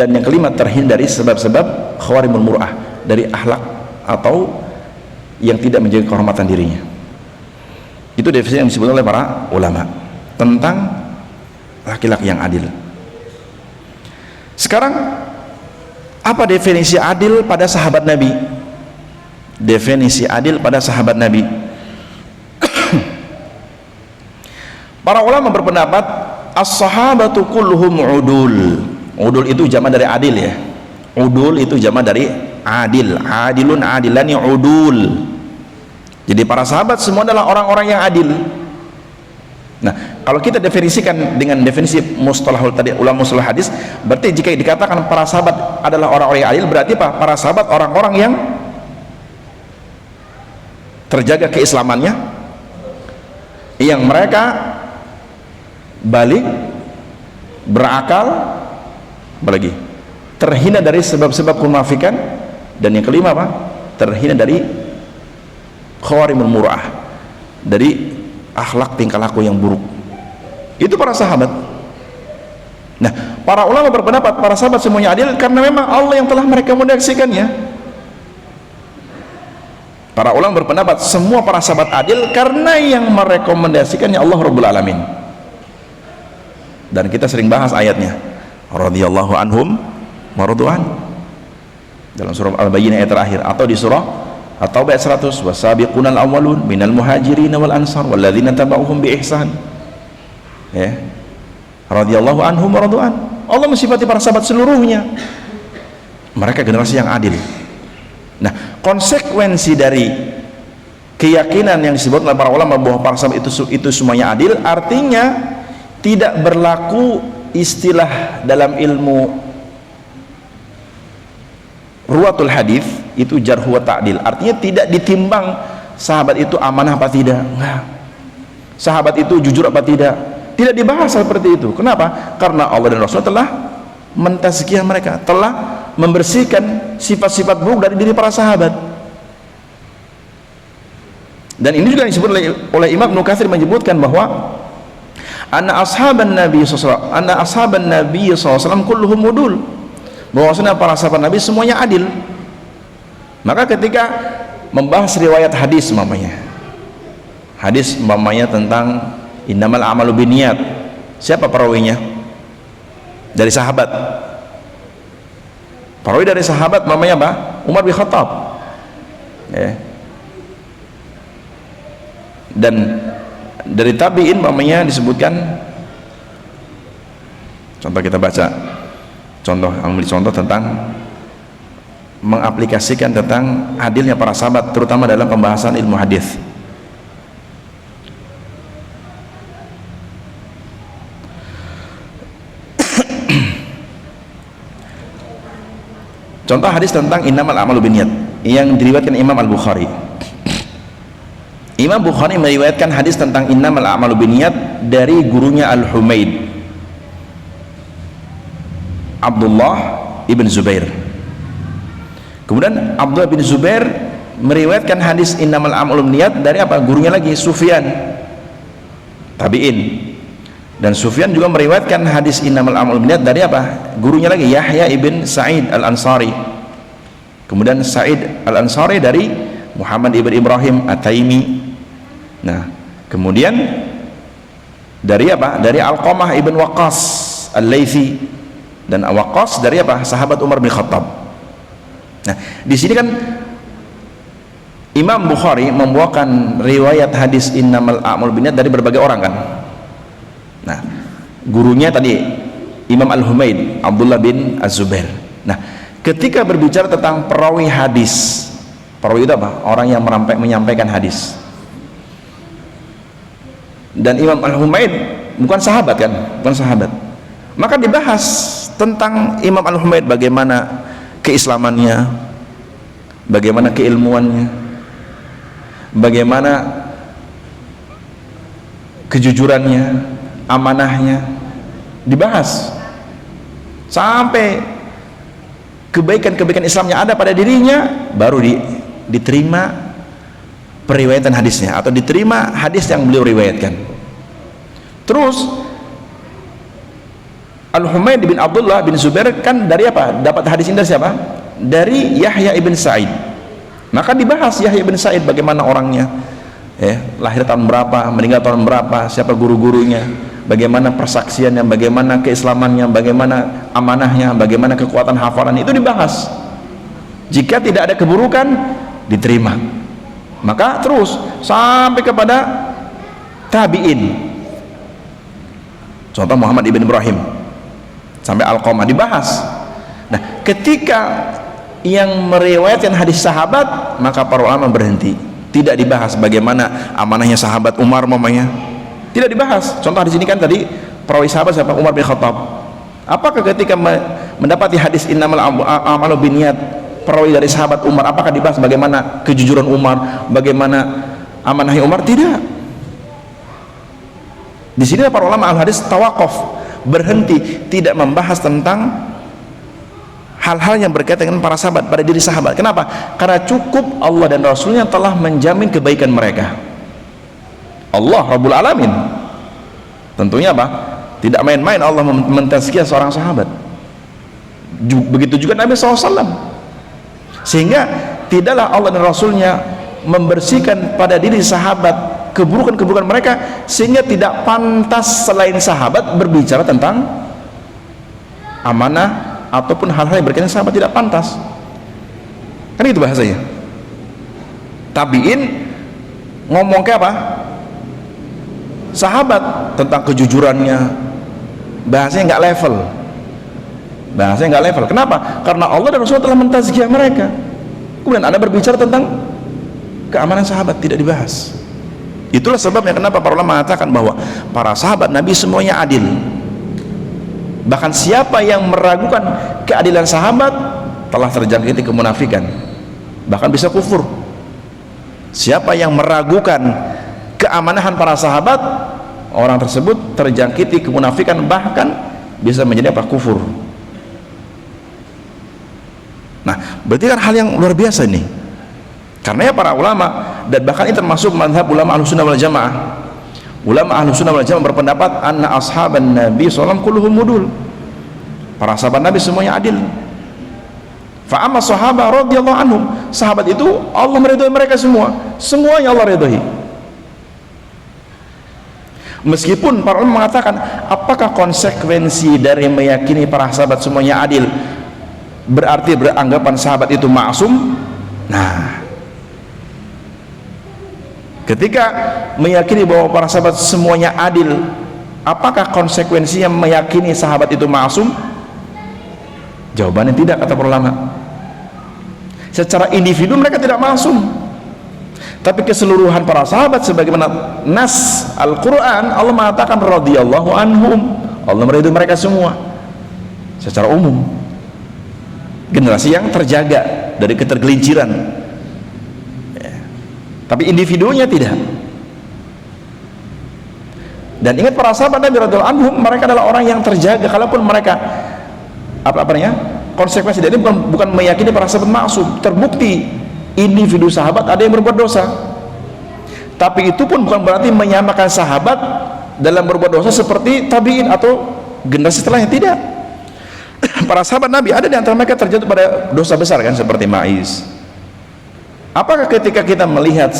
dan yang kelima terhindar dari sebab-sebab khawarimul muru'ah, dari akhlak atau yang tidak menjaga kehormatan dirinya. Itu definisi yang disebut oleh para ulama tentang laki-laki yang adil. Sekarang apa definisi adil pada sahabat Nabi? Definisi adil pada sahabat Nabi. Para ulama berpendapat as-sahabatu kulluhum udul. Udul itu jamak dari adil ya. Udul itu jamak dari adil. Adilun adilani udul. Jadi para sahabat semua adalah orang-orang yang adil. Nah, kalau kita definisikan dengan definisi mustalahul tadi ulama mustalah hadis, berarti jika dikatakan para sahabat adalah orang-orang yang adil, berarti apa? Para sahabat orang-orang yang terjaga keislamannya, yang mereka balik, berakal, apalagi terhina dari sebab-sebab kemunafikan, dan yang kelima apa? Terhina dari khawarimul mur'ah, dari akhlak tingkah laku yang buruk. Itu para sahabat. Nah, para ulama berpendapat para sahabat semuanya adil karena memang Allah yang telah merekomendasikannya. Para ulama berpendapat semua para sahabat adil karena yang merekomendasikannya Allah Rabbul Alamin. Dan kita sering bahas ayatnya, radhiyallahu anhum wa radwan, dalam surah Al-Bayyinah ayat terakhir, atau di surah At-Taubah ayat 100, wasabiqunal awwalun minal muhajirin wal ansar walladzina tabauhum bi ihsan. Ya, radhiyallahu anhum wa radwan. Allah mensifati para sahabat seluruhnya, mereka generasi yang adil. Nah, konsekuensi dari keyakinan yang disebut oleh para ulama bahwa para sahabat itu semuanya adil, artinya tidak berlaku istilah dalam ilmu ruwatul hadis itu jarh wa ta'dil. Artinya tidak ditimbang sahabat itu amanah apa tidak, enggak. Sahabat itu jujur apa tidak, tidak dibahas seperti itu. Kenapa? Karena Allah dan Rasul telah mentazkiyah mereka, telah membersihkan sifat-sifat buruk dari diri para sahabat. Dan ini juga disebut oleh Imam Ibnu Katsir, menyebutkan bahwa anna ashaban Nabi sallallahu alaihi wasallam kulluhum udul, bahwasanya para sahabat Nabi semuanya adil. Maka ketika membahas riwayat hadis mamanya tentang innamal a'malu binniyat, siapa perawinya? Dari sahabat. Perawi dari sahabat mamanya apa? Umar bin Khattab. Ya. Dan dari tabi'in mamanya disebutkan, contoh kita baca ambil contoh tentang mengaplikasikan tentang adilnya para sahabat, terutama dalam pembahasan ilmu hadis. Contoh hadis tentang innamal a'malu binniyat yang diriwayatkan Imam Al-Bukhari. Imam Bukhari meriwayatkan hadis tentang innamal a'malu binniyat dari gurunya Al-Humaid, Abdullah ibn Zubair. Kemudian Abdullah bin Zubair meriwayatkan hadis innamal a'malu binniyat dari apa? Gurunya lagi, Sufyan, tabi'in. Dan Sufyan juga meriwayatkan hadis innamal a'malu binniyat dari apa? Gurunya lagi, Yahya ibn Sa'id Al-Ansari. Kemudian Sa'id Al-Ansari dari Muhammad ibn Ibrahim At-Taimi. Nah, kemudian dari apa? Dari Alqamah ibn Waqqas Al-Laythi. Dan Waqqas dari apa? Sahabat Umar bin Khattab. Nah, di sini kan Imam Bukhari membawakan riwayat hadis innamal a'malu binniyat dari berbagai orang kan. Nah, gurunya tadi Imam Al-Humaid, Abdullah bin Az-Zubair. Nah, ketika berbicara tentang perawi hadis, perawi itu apa? Orang yang menyampaikan hadis. Dan Imam Al-Humaid bukan sahabat kan? Bukan sahabat. Maka dibahas tentang Imam Al-Humaid, bagaimana keislamannya, bagaimana keilmuannya, bagaimana kejujurannya, amanahnya, dibahas sampai kebaikan-kebaikan Islamnya ada pada dirinya, baru diterima periwayatan hadisnya atau diterima hadis yang beliau riwayatkan. Terus Al-Humaid bin Abdullah bin Zubair kan dari apa? Dapat hadis ini dari siapa? Dari Yahya ibn Sa'id. Maka dibahas Yahya ibn Sa'id, bagaimana orangnya, lahir tahun berapa, meninggal tahun berapa, siapa guru-gurunya, bagaimana persaksiannya, bagaimana keislamannya, bagaimana amanahnya, bagaimana kekuatan hafalan, itu dibahas. Jika tidak ada keburukan, diterima. Maka terus sampai kepada tabi'in, contoh Muhammad ibn Ibrahim sampai Alqamah, dibahas. Nah, ketika yang meriwayatkan hadis sahabat, maka para ulama berhenti, tidak dibahas bagaimana amanahnya sahabat Umar mamanya, tidak dibahas. Contoh di sini kan tadi perawi sahabat siapa? Umar bin Khattab. Apakah ketika mendapati hadis innamal a'malu binniyat, perawi dari sahabat Umar, apakah dibahas bagaimana kejujuran Umar, bagaimana amanahnya Umar? Tidak. Di sini para ulama al-hadis tawakuf, berhenti, tidak membahas tentang hal-hal yang berkaitan dengan para sahabat, pada diri sahabat. Kenapa? Karena cukup Allah dan Rasulnya telah menjamin kebaikan mereka. Allah Rabbul Alamin tentunya apa? Tidak main-main Allah mentazkiyah seorang sahabat. Begitu juga Nabi SAW. Sehingga tidaklah Allah dan Rasulnya membersihkan pada diri sahabat keburukan-keburukan mereka, sehingga tidak pantas selain sahabat berbicara tentang amanah ataupun hal-hal yang berkaitan sahabat, tidak pantas. Kan itu bahasanya. Tabiin ngomong ke apa? Sahabat tentang kejujurannya, bahasanya nggak level. Bahasanya nggak level. Kenapa? Karena Allah dan Rasul telah mentazkiyah mereka. Kemudian Anda berbicara tentang keamanan sahabat, tidak dibahas. Itulah sebabnya kenapa para ulama mengatakan bahwa para sahabat Nabi semuanya adil. Bahkan siapa yang meragukan keadilan sahabat telah terjangkiti kemunafikan, bahkan bisa kufur. Siapa yang meragukan keamanan para sahabat, orang tersebut terjangkiti kemunafikan, bahkan bisa menjadi apa? Kufur. Nah, berarti kan hal yang luar biasa ini. Karena ya para ulama, dan bahkan ini termasuk mazhab ulama Ahlussunnah wal Jamaah. Ulama Ahlussunnah wal Jamaah berpendapat anna ashaban Nabi sallallahu kulluhum mudul. Para sahabat Nabi semuanya adil. Fa amma sahabat radhiyallahu anhum, sahabat itu Allah meridhai mereka semua, semuanya Allah ridhai. Meskipun para ulama mengatakan, apakah konsekuensi dari meyakini para sahabat semuanya adil berarti beranggapan sahabat itu maksum? Nah, ketika meyakini bahwa para sahabat semuanya adil, apakah konsekuensinya meyakini sahabat itu maksum? Jawabannya tidak, kata para ulama. Secara individu mereka tidak maksum, tapi keseluruhan para sahabat sebagaimana nas Al-Quran, Allah mengatakan radhiyallahu anhum, Allah meridhai mereka semua secara umum. Generasi yang terjaga dari ketergelinciran, tapi individunya tidak. Dan ingat, para sahabat Nabi radhiyallahu anhum, mereka adalah orang yang terjaga. Kalaupun mereka konsekuensi dari ini bukan meyakini para sahabat maksum. Terbukti individu sahabat ada yang berbuat dosa, tapi itu pun bukan berarti menyamakan sahabat dalam berbuat dosa seperti tabiin atau generasi setelahnya. Tidak. Para sahabat Nabi ada di antara mereka terjatuh pada dosa besar, kan, seperti Maiz. Apakah ketika kita melihat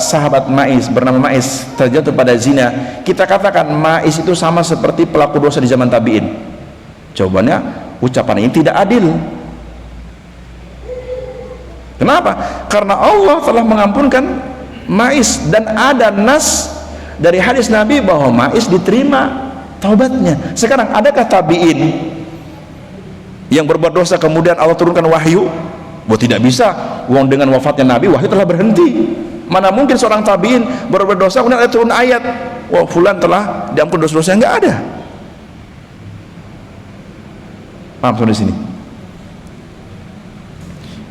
sahabat Maiz bernama Maiz terjatuh pada zina, kita katakan Maiz itu sama seperti pelaku dosa di zaman tabi'in? Jawabannya, ucapan ini tidak adil. Kenapa? Karena Allah telah mengampunkan Maiz, dan ada nas dari hadis Nabi bahwa Maiz diterima taubatnya. Sekarang adakah tabi'in yang berbuat dosa kemudian Allah turunkan wahyu? Bahwa tidak bisa, uang dengan wafatnya Nabi wahyu telah berhenti. Mana mungkin seorang tabiin berbuat dosa kemudian ada turun ayat, wah fulan telah diampun dosa-dosa? Enggak ada. Paham sampai di sini?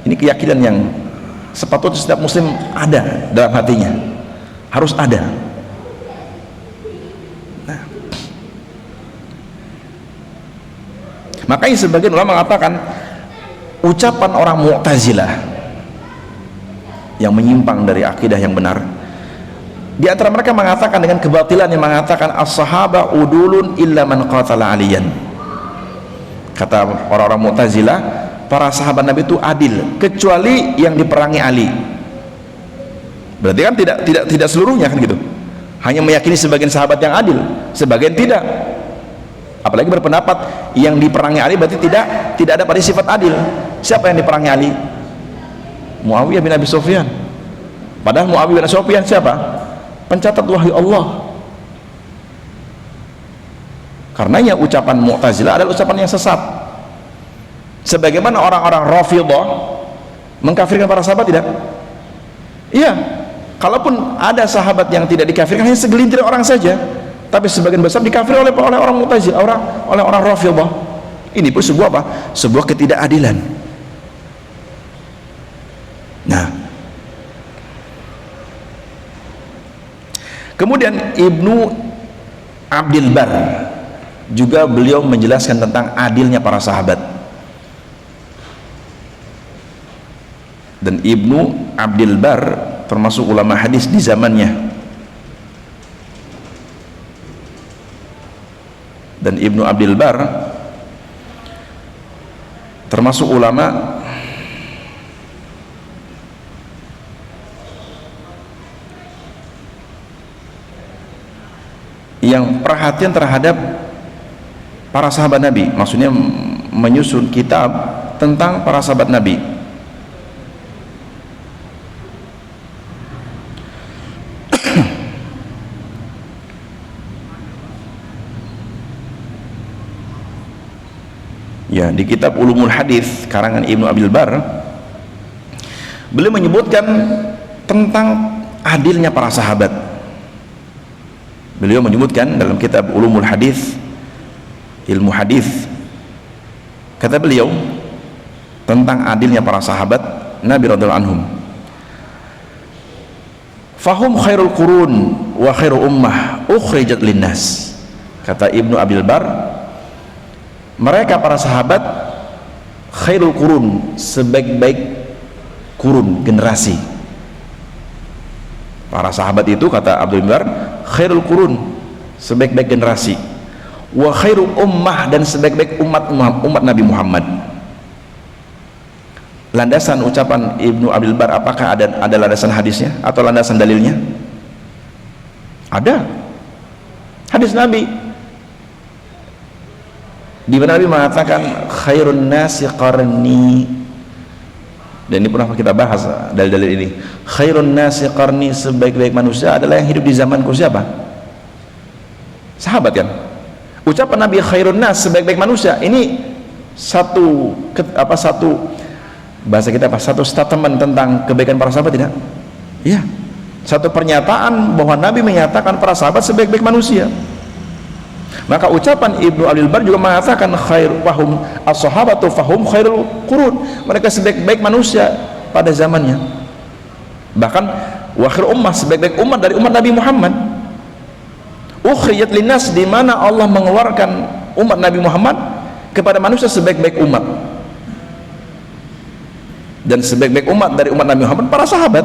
Ini keyakinan yang sepatutnya setiap muslim ada dalam hatinya, harus ada. Nah, makanya sebagian ulama mengatakan ucapan orang Mu'tazilah yang menyimpang dari akidah yang benar, di antara mereka mengatakan dengan kebatilan yang mengatakan as-sahaba udulun illa man qatala aliyan. Kata orang-orang Mu'tazilah, para sahabat Nabi itu adil kecuali yang diperangi Ali. Berarti kan tidak seluruhnya, kan gitu. Hanya meyakini sebagian sahabat yang adil, sebagian tidak. Apalagi berpendapat yang diperangi Ali berarti tidak ada pada sifat adil. Siapa yang diperangi Ali? Muawiyah bin Abi Sufyan. Padahal Muawiyah bin Abi Sufyan siapa? Pencatat wahyu Allah. Karenanya ucapan Mu'tazilah adalah ucapan yang sesat. Sebagaimana orang-orang Rafidhah mengkafirkan para sahabat, tidak? Iya. Kalaupun ada sahabat yang tidak dikafirkan, hanya segelintir orang saja, tapi sebagian besar dikafir oleh orang Mu'tazilah, oleh orang Rafidhah. Ini pun sebuah apa? Sebuah ketidakadilan. Nah, kemudian Ibnu Abdul Bar juga beliau menjelaskan tentang adilnya para sahabat. Dan Ibnu Abdul Bar termasuk ulama hadis di zamannya. Dan Ibnu Abdul Bar termasuk ulama yang perhatian terhadap para sahabat Nabi, maksudnya menyusun kitab tentang para sahabat Nabi. Ya, di kitab Ulumul Hadis karangan Ibnu Abdul Bar, beliau menyebutkan tentang adilnya para sahabat. Beliau menyebutkan dalam kitab Ulumul Hadis, ilmu hadis, kata beliau tentang adilnya para sahabat Nabi radhiyallahu anhum. Fahum khairul qurun wa khairu ummah ukhrijat linnas. Kata Ibnu Abdul Bar, mereka para sahabat khairul qurun, sebaik-baik kurun, generasi. Para sahabat itu, kata Abdul Bar, khairul qurun, sebaik-baik generasi, wa khairu ummah, dan sebaik-baik umat Nabi Muhammad. Landasan ucapan Ibnu Abdul Bar, apakah ada landasan hadisnya atau landasan dalilnya? Ada hadis Nabi di mana Nabi mengatakan khairun nasi qarni, dan ini pernah kita bahas dalil-dalil ini. Khairun nasi qarni, sebaik-baik manusia adalah yang hidup di zamanku. Siapa? Sahabat kan? Ucapan Nabi khairun nas, sebaik-baik manusia, ini satu bahasa kita apa? Satu statement tentang kebaikan para sahabat, tidak? Iya. Satu pernyataan bahwa Nabi menyatakan para sahabat sebaik-baik manusia. Maka ucapan Ibnu Abdul Bar juga mengatakan khair fahum as-sahabatu fahum khairul qurun, mereka sebaik-baik manusia pada zamannya. Bahkan wakhir ummah, sebaik-baik umat dari umat Nabi Muhammad. Ukhrijat linnas, di mana Allah mengeluarkan umat Nabi Muhammad kepada manusia sebaik-baik umat. Dan sebaik-baik umat dari umat Nabi Muhammad para sahabat.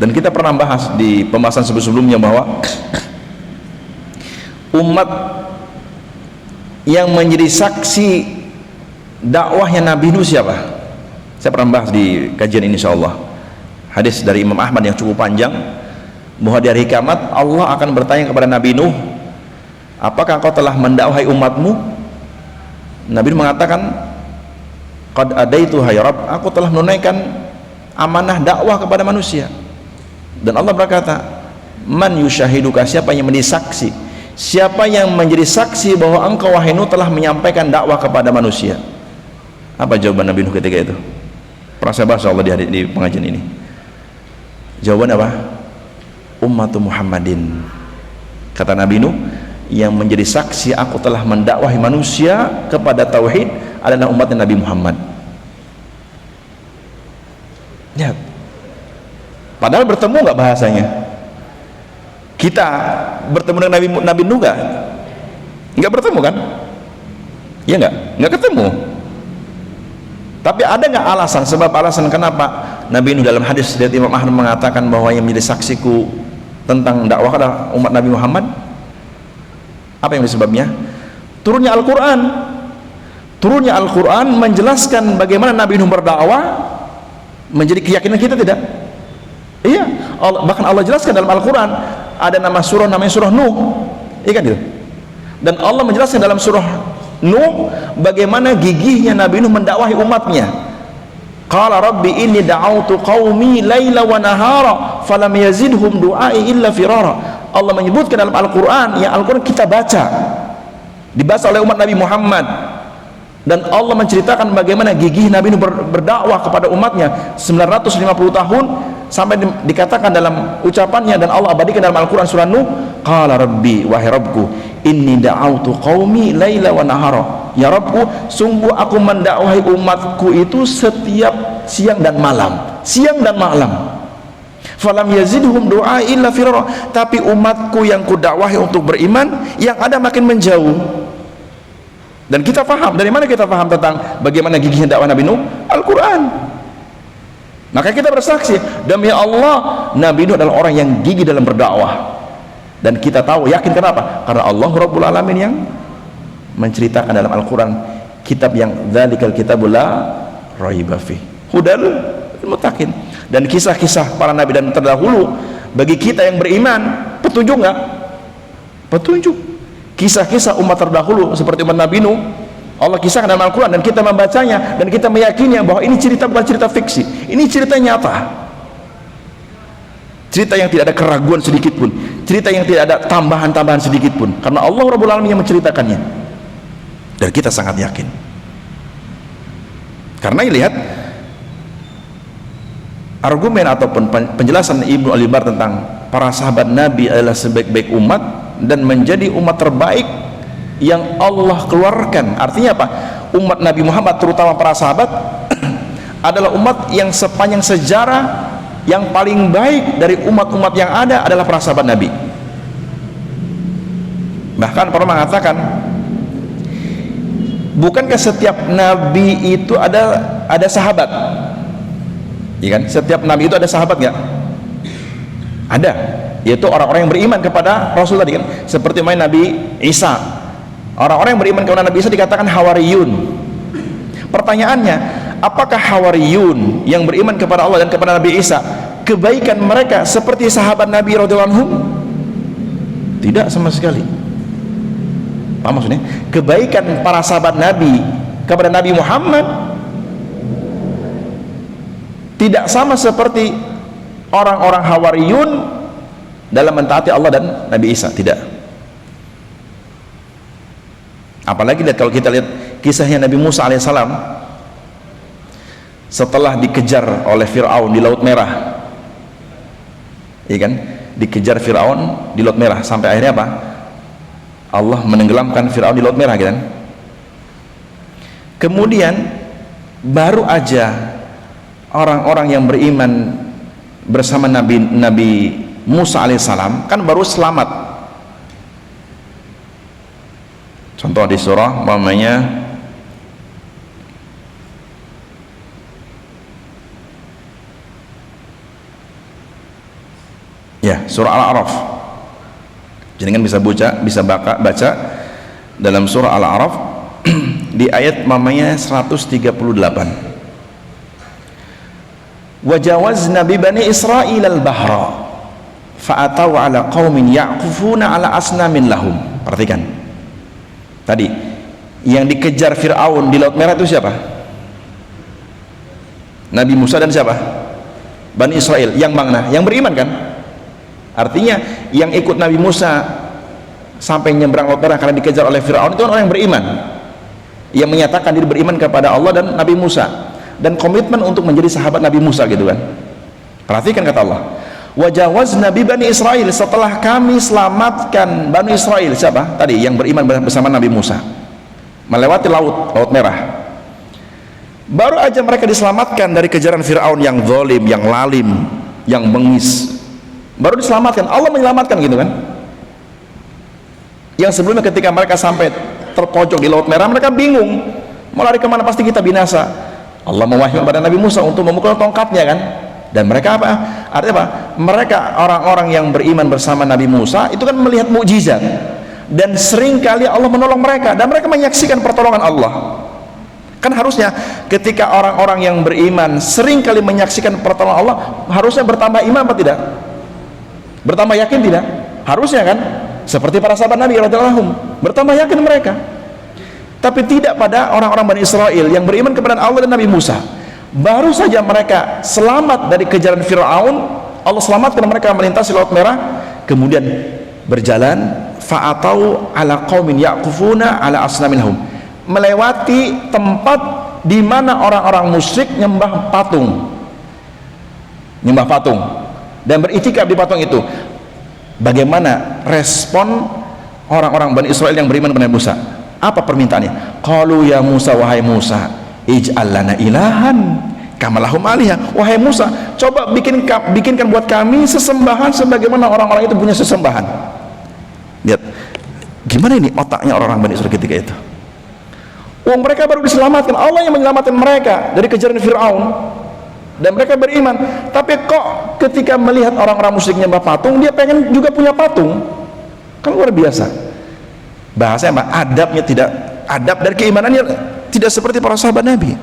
Dan kita pernah bahas di pembahasan sebelum-sebelumnya bahwa umat yang menjadi saksi dakwahnya Nabi Nuh siapa? Saya pernah bahas di kajian ini insyaallah. Hadis dari Imam Ahmad yang cukup panjang, bahwa di hari kiamat Allah akan bertanya kepada Nabi Nuh, apakah kau telah mendakwahi umatmu? Nabi Nuh mengatakan, qad adaituha ya Rabb, aku telah menunaikan amanah dakwah kepada manusia. Dan Allah berkata, man yushahiduka, siapa yang menjadi saksi? Siapa yang menjadi saksi bahwa engkau wahai Nuh telah menyampaikan dakwah kepada manusia? Apa jawaban Nabi Nuh ketika itu? Pernah saya bahas Allah di pengajian ini. Jawaban apa? Ummatu Muhammadin. Kata Nabi Nuh, yang menjadi saksi aku telah mendakwahi manusia kepada tauhid adalah umatnya Nabi Muhammad. Lihat, padahal bertemu nggak bahasanya? Kita bertemu dengan Nabi Nuh nggak bertemu kan? Ya nggak ketemu. Tapi ada nggak alasan, sebab alasan kenapa Nabi Nuh dalam hadis dari Imam Ahmad mengatakan bahwa yang menjadi saksiku tentang dakwah adalah umat Nabi Muhammad? Apa yang disebabnya? Turunnya Al-Quran. Turunnya Al-Quran menjelaskan bagaimana Nabi Nuh berdakwah, menjadi keyakinan kita, tidak? Iya, bahkan Allah jelaskan dalam Al-Quran, ada nama surah namanya surah Nuh, iya kan itu? Dan Allah menjelaskan dalam surah Nuh bagaimana gigihnya Nabi Nuh mendakwahi umatnya. Qala rabbi inni da'autu qaumi laila wa nahara falam yazidhum du'ai illa firara. Allah menyebutkan dalam Al-Quran, yang Al-Quran kita baca, dibaca oleh umat Nabi Muhammad, dan Allah menceritakan bagaimana gigih Nabi Nuh berdakwah kepada umatnya 950 tahun, sampai dikatakan dalam ucapannya, dan Allah abadikan dalam Al-Quran surah Nuh, qala rabbi, wahai Rabbku, inni da'autu qaumi laila wa nahara, ya Rabbku, sungguh aku mendakwahi umatku itu setiap siang dan malam, siang dan malam. Falam yazidhum du'a illa firara. Tapi umatku yang kudakwahi untuk beriman, yang ada makin menjauh. Dan kita paham, dari mana kita paham tentang bagaimana gigihnya dakwah Nabi Nuh? Al-Quran. Maka kita bersaksi, demi Allah, Nabi Nuh adalah orang yang gigih dalam berdakwah. Dan kita tahu, yakin kenapa? Karena Allah Rabbul Alamin yang menceritakan dalam Al-Quran, kitab yang dzalikal kitabul la raiba fih hudal muttaqin. Dan kisah-kisah para nabi dan terdahulu bagi kita yang beriman, petunjuk nggak? Petunjuk. Kisah-kisah umat terdahulu seperti umat Nabi Nuh, Allah kisahkan dalam Al-Quran, dan kita membacanya dan kita meyakini bahwa ini cerita bukan cerita fiksi, ini cerita nyata, cerita yang tidak ada keraguan sedikit pun, cerita yang tidak ada tambahan-tambahan sedikit pun, karena Allah Rabbul Alamin yang menceritakannya. Dan kita sangat yakin, karena lihat argumen ataupun penjelasan Ibnu Al-Bar tentang para sahabat Nabi adalah sebaik-baik umat dan menjadi umat terbaik yang Allah keluarkan. Artinya apa? Umat Nabi Muhammad, terutama para sahabat adalah umat yang sepanjang sejarah yang paling baik dari umat-umat yang ada adalah para sahabat Nabi. Bahkan para mengatakan, bukankah setiap nabi itu ada sahabat? Ya kan? Setiap nabi itu ada sahabat nggak? Ada, yaitu orang-orang yang beriman kepada Rasul tadi kan. Seperti Nabi Isa, orang-orang yang beriman kepada Nabi Isa dikatakan hawariyun. Pertanyaannya, apakah hawariyun yang beriman kepada Allah dan kepada Nabi Isa, kebaikan mereka seperti sahabat Nabi radhiyallahu anhum? Tidak sama sekali. Apa maksudnya? Kebaikan para sahabat Nabi kepada Nabi Muhammad tidak sama seperti orang-orang hawariyun dalam mentaati Allah dan Nabi Isa, tidak. Apalagi lihat, kalau kita lihat kisahnya Nabi Musa alaihissalam setelah dikejar oleh Fir'aun di Laut Merah, iya kan, dikejar Fir'aun di Laut Merah sampai akhirnya apa? Allah menenggelamkan Fir'aun di Laut Merah kan. Kemudian baru aja orang-orang yang beriman bersama Nabi Musa alaihissalam kan baru selamat. Contoh di surah namanya ya, surah Al-A'raf. Jadi kan bisa baca dalam surah Al-A'raf di ayat namanya 138. Wajawazna bi bani Israil al-bahra fa'ataw ala qaumin ya'kufuna ala asnamin lahum. Perhatikan tadi, yang dikejar Fir'aun di Laut Merah itu siapa? Nabi Musa dan siapa? Bani Israel. Yang mana? Yang beriman kan? Artinya yang ikut Nabi Musa sampai nyebrang Laut Merah karena dikejar oleh Fir'aun itu orang yang beriman, yang menyatakan diri beriman kepada Allah dan Nabi Musa, dan komitmen untuk menjadi sahabat Nabi Musa gitu kan. Perhatikan kata Allah, wajawazna bi bani Israil, setelah kami selamatkan Bani Israel. Siapa? Tadi yang beriman bersama Nabi Musa melewati Laut Merah. Baru aja mereka diselamatkan dari kejaran Fir'aun yang zalim, yang lalim, yang bengis. Baru diselamatkan, Allah menyelamatkan gitu kan. Yang sebelumnya ketika mereka sampai terpojok di Laut Merah, mereka bingung mau lari kemana, pasti kita binasa. Allah mewahyukan kepada Nabi Musa untuk memukul tongkatnya kan. Dan mereka apa? Artinya apa? Mereka orang-orang yang beriman bersama Nabi Musa itu kan melihat mukjizat, dan seringkali Allah menolong mereka dan mereka menyaksikan pertolongan Allah. Kan harusnya ketika orang-orang yang beriman seringkali menyaksikan pertolongan Allah, harusnya bertambah iman apa tidak? Bertambah yakin tidak? Harusnya kan? Seperti para sahabat Nabi radhiyallahu anhum, bertambah yakin mereka. Tapi tidak pada orang-orang Bani Israel yang beriman kepada Allah dan Nabi Musa. Baru saja mereka selamat dari kejaran Fir'aun, Allah selamatkan mereka melintasi Laut Merah, kemudian berjalan fa'atau ala qaumin ya'kufuna ala asnamin lahum, melewati tempat di mana orang-orang musyrik nyembah patung dan beriktikaf di patung itu. Bagaimana respon orang-orang Bani Israel yang beriman kepada Musa? Apa permintaannya? Qalu ya Musa, wahai Musa, ij'al lana ilahan kama lahum alihah. Wahai Musa, coba bikinkan buat kami sesembahan sebagaimana orang-orang itu punya sesembahan. Lihat gimana ini otaknya orang-orang Bani Israil ketika itu. Mereka baru diselamatkan, Allah yang menyelamatkan mereka dari kejaran Fir'aun, dan mereka beriman. Tapi kok ketika melihat orang-orang musyrik nyembah patung, dia pengen juga punya patung. Kan luar biasa. Bahasanya adabnya tidak, adab dari keimanannya tidak seperti para sahabat Nabi.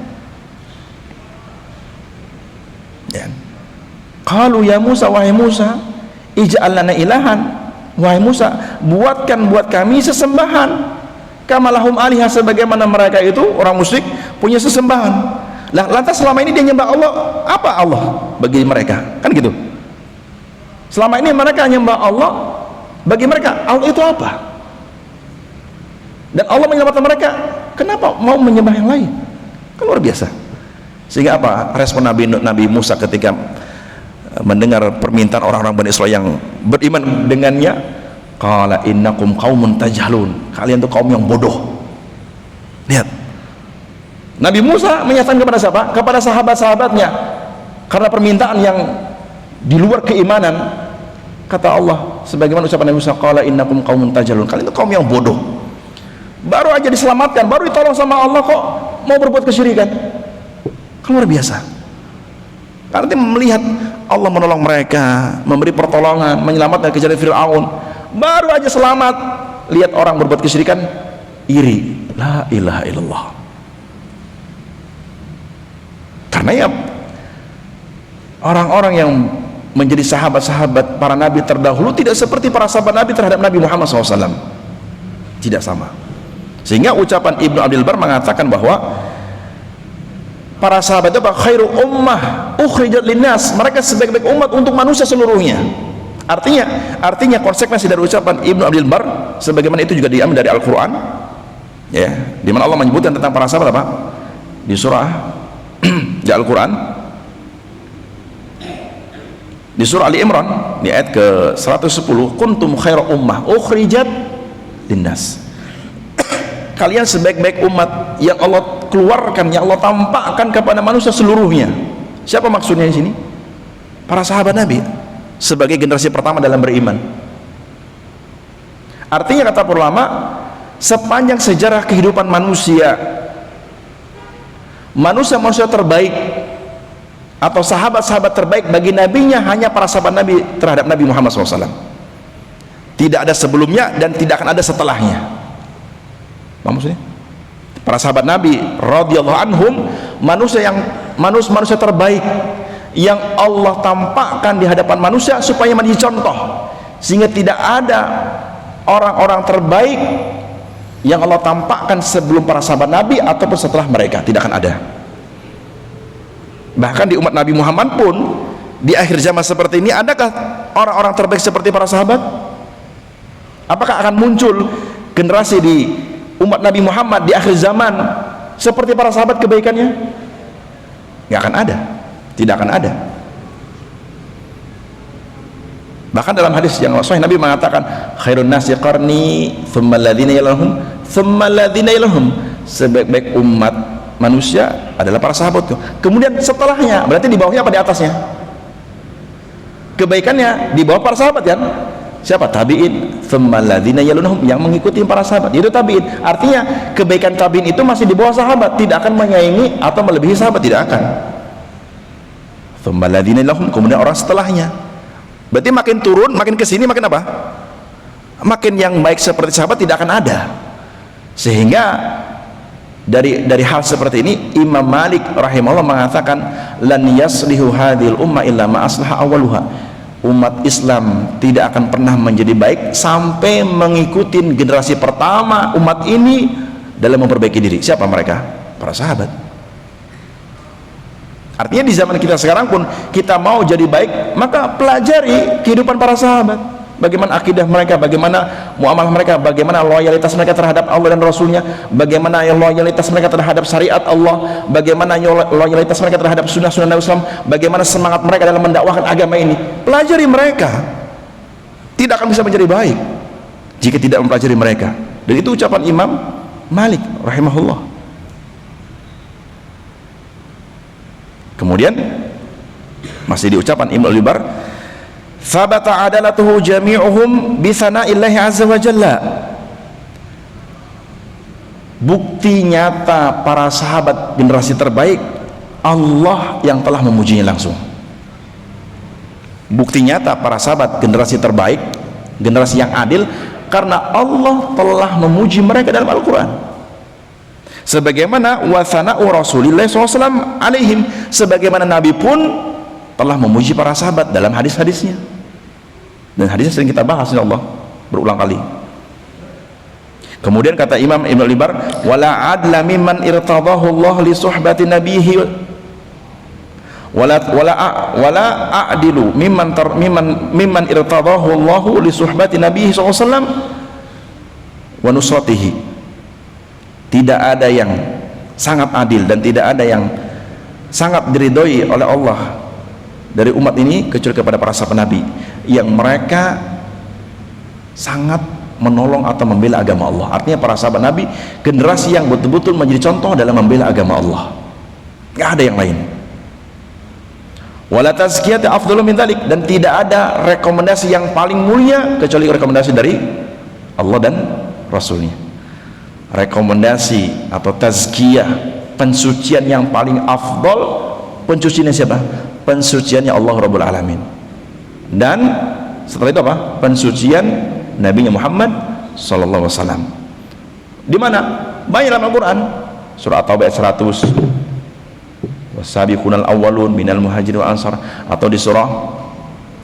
Ya. Qalu ya Musa, wahai Musa, ij'al lana ilahan, wahai Musa, buatkan buat kami sesembahan kama lahum alihah, sebagaimana mereka itu orang musyrik punya sesembahan. Lah lantas selama ini dia nyembah Allah, apa Allah bagi mereka? Kan gitu. Selama ini mereka nyembah Allah, bagi mereka Allah itu apa? Dan Allah menyelamatkan mereka, kenapa mau menyembah yang lain? Kan luar biasa. Sehingga apa respon Nabi Musa ketika mendengar permintaan orang-orang Bani Israil yang beriman dengannya? Qala innakum qaumun tajhalun, kalian tuh kaum yang bodoh. Lihat, Nabi Musa menyatakan kepada siapa? Kepada sahabat-sahabatnya, karena permintaan yang di luar keimanan. Kata Allah sebagaimana ucapan Nabi Musa, qala innakum qaumun tajhalun, kalian tuh kaum yang bodoh. Baru aja diselamatkan, baru ditolong sama Allah, kok mau berbuat kesyirikan? Kan luar biasa. Karena dia melihat Allah menolong mereka, memberi pertolongan, menyelamatkan dari kejaran Fir'aun. Baru aja selamat, lihat orang berbuat kesyirikan, iri. La ilaha illallah. Karena ya orang-orang yang menjadi sahabat-sahabat para nabi terdahulu tidak seperti para sahabat Nabi terhadap Nabi Muhammad SAW. Tidak sama. Sehingga ucapan Ibnu Abdul Bar mengatakan bahwa para sahabat itu khairu ummah ukhrijat linnas, mereka sebaik-baik umat untuk manusia seluruhnya. Artinya konsekuensi dari ucapan Ibnu Abdul Bar, sebagaimana itu juga diambil dari Al-Quran, ya, di mana Allah menyebutkan tentang para sahabat apa? Di surah di Al-Quran, di surah Ali Imran, di ayat ke 110, kuntum khairu ummah ukhrijat linnas. Kalian sebaik-baik umat yang Allah keluarkan, yang Allah tampakkan kepada manusia seluruhnya. Siapa maksudnya di sini? Para sahabat Nabi sebagai generasi pertama dalam beriman. Artinya kata para ulama, sepanjang sejarah kehidupan manusia, manusia terbaik atau sahabat-sahabat terbaik bagi nabinya hanya para sahabat Nabi terhadap Nabi Muhammad SAW. Tidak ada sebelumnya dan tidak akan ada setelahnya. Apa maksudnya? Para sahabat Nabi radhiyallahu anhum, manusia terbaik yang Allah tampakkan di hadapan manusia supaya menjadi contoh, sehingga tidak ada orang-orang terbaik yang Allah tampakkan sebelum para sahabat Nabi ataupun setelah mereka, tidak akan ada. Bahkan di umat Nabi Muhammad pun di akhir zaman seperti ini, adakah orang-orang terbaik seperti para sahabat? Apakah akan muncul generasi di umat Nabi Muhammad di akhir zaman seperti para sahabat kebaikannya? Nggak akan ada, tidak akan ada. Bahkan dalam hadis yang sahih Nabi mengatakan, khairun nasi qarni thumma alladhina yalahum thumma alladhina yalahum, sebaik-baik umat manusia adalah para sahabat. Kemudian setelahnya, berarti di bawahnya apa di atasnya? Kebaikannya di bawah para sahabat kan? Siapa? Tabi'in, thumma alladhina yalunhum, yang mengikuti para sahabat, itu tabi'in. Artinya kebaikan tabi'in itu masih di bawah sahabat, tidak akan menyaingi atau melebihi sahabat, tidak akan. Thumma alladhina yalunhum, kemudian orang setelahnya. Berarti makin turun, makin kesini, makin apa? Makin yang baik seperti sahabat tidak akan ada. Sehingga dari hal seperti ini, Imam Malik rahimahullah mengatakan, lan yaslihu hadhil umma illa ma aslaha awaluha. Umat Islam tidak akan pernah menjadi baik sampai mengikuti generasi pertama umat ini dalam memperbaiki diri. Siapa mereka? Para sahabat. Artinya di zaman kita sekarang pun kita mau jadi baik, maka pelajari kehidupan para sahabat, bagaimana akidah mereka, bagaimana muamalah mereka, bagaimana loyalitas mereka terhadap Allah dan Rasulnya, bagaimana loyalitas mereka terhadap syariat Allah, bagaimana loyalitas mereka terhadap sunnah-sunnah Nabi Islam, bagaimana semangat mereka dalam mendakwahkan agama ini. Pelajari mereka, tidak akan bisa menjadi baik jika tidak mempelajari mereka. Dan itu ucapan Imam Malik rahimahullah. Kemudian masih di ucapan Ibnu Al-Bar, "Thabata adalatuhu jami'uhum bi tsana'illahi 'azza wa jalla." Bukti nyata para sahabat generasi terbaik, Allah yang telah memujinya langsung. Bukti nyata para sahabat generasi terbaik, generasi yang adil, karena Allah telah memuji mereka dalam Al-Quran. Sebagaimana wasana'u Rasulillah SAW alaihim, sebagaimana Nabi pun telah memuji para sahabat dalam hadis-hadisnya. Dan hadisnya sering kita bahas, insyaallah, berulang kali. Kemudian kata Imam Ibnu Al-Bar, wala adla mimman irtadahu Allah li suhbati nabihi wala a'dilu mimman irtadahu Allah li suhbati nabihi sallallahu alaihi wasallam wa nusratihi. Tidak ada yang sangat adil dan tidak ada yang sangat diridhoi oleh Allah dari umat ini kecuali kepada para sahabat Nabi yang mereka sangat menolong atau membela agama Allah. Artinya para sahabat Nabi generasi yang betul-betul menjadi contoh dalam membela agama Allah. Gak ada yang lain. Wala tazkiyati afdalu min dzalik, dan tidak ada rekomendasi yang paling mulia kecuali rekomendasi dari Allah dan Rasulnya. Rekomendasi atau tazkiyah, pensucian yang paling afdal, pensuciannya siapa? Pensuciannya Allah Rabbul Alamin. Dan setelah itu apa? Pensucian Nabi Muhammad sallallahu alaihi wasallam. Di mana? Banyak dalam Al-Qur'an. Surah At-Taubah ayat 100. Wasabiqunal awwalun minal muhajirin wal ansar, atau di surah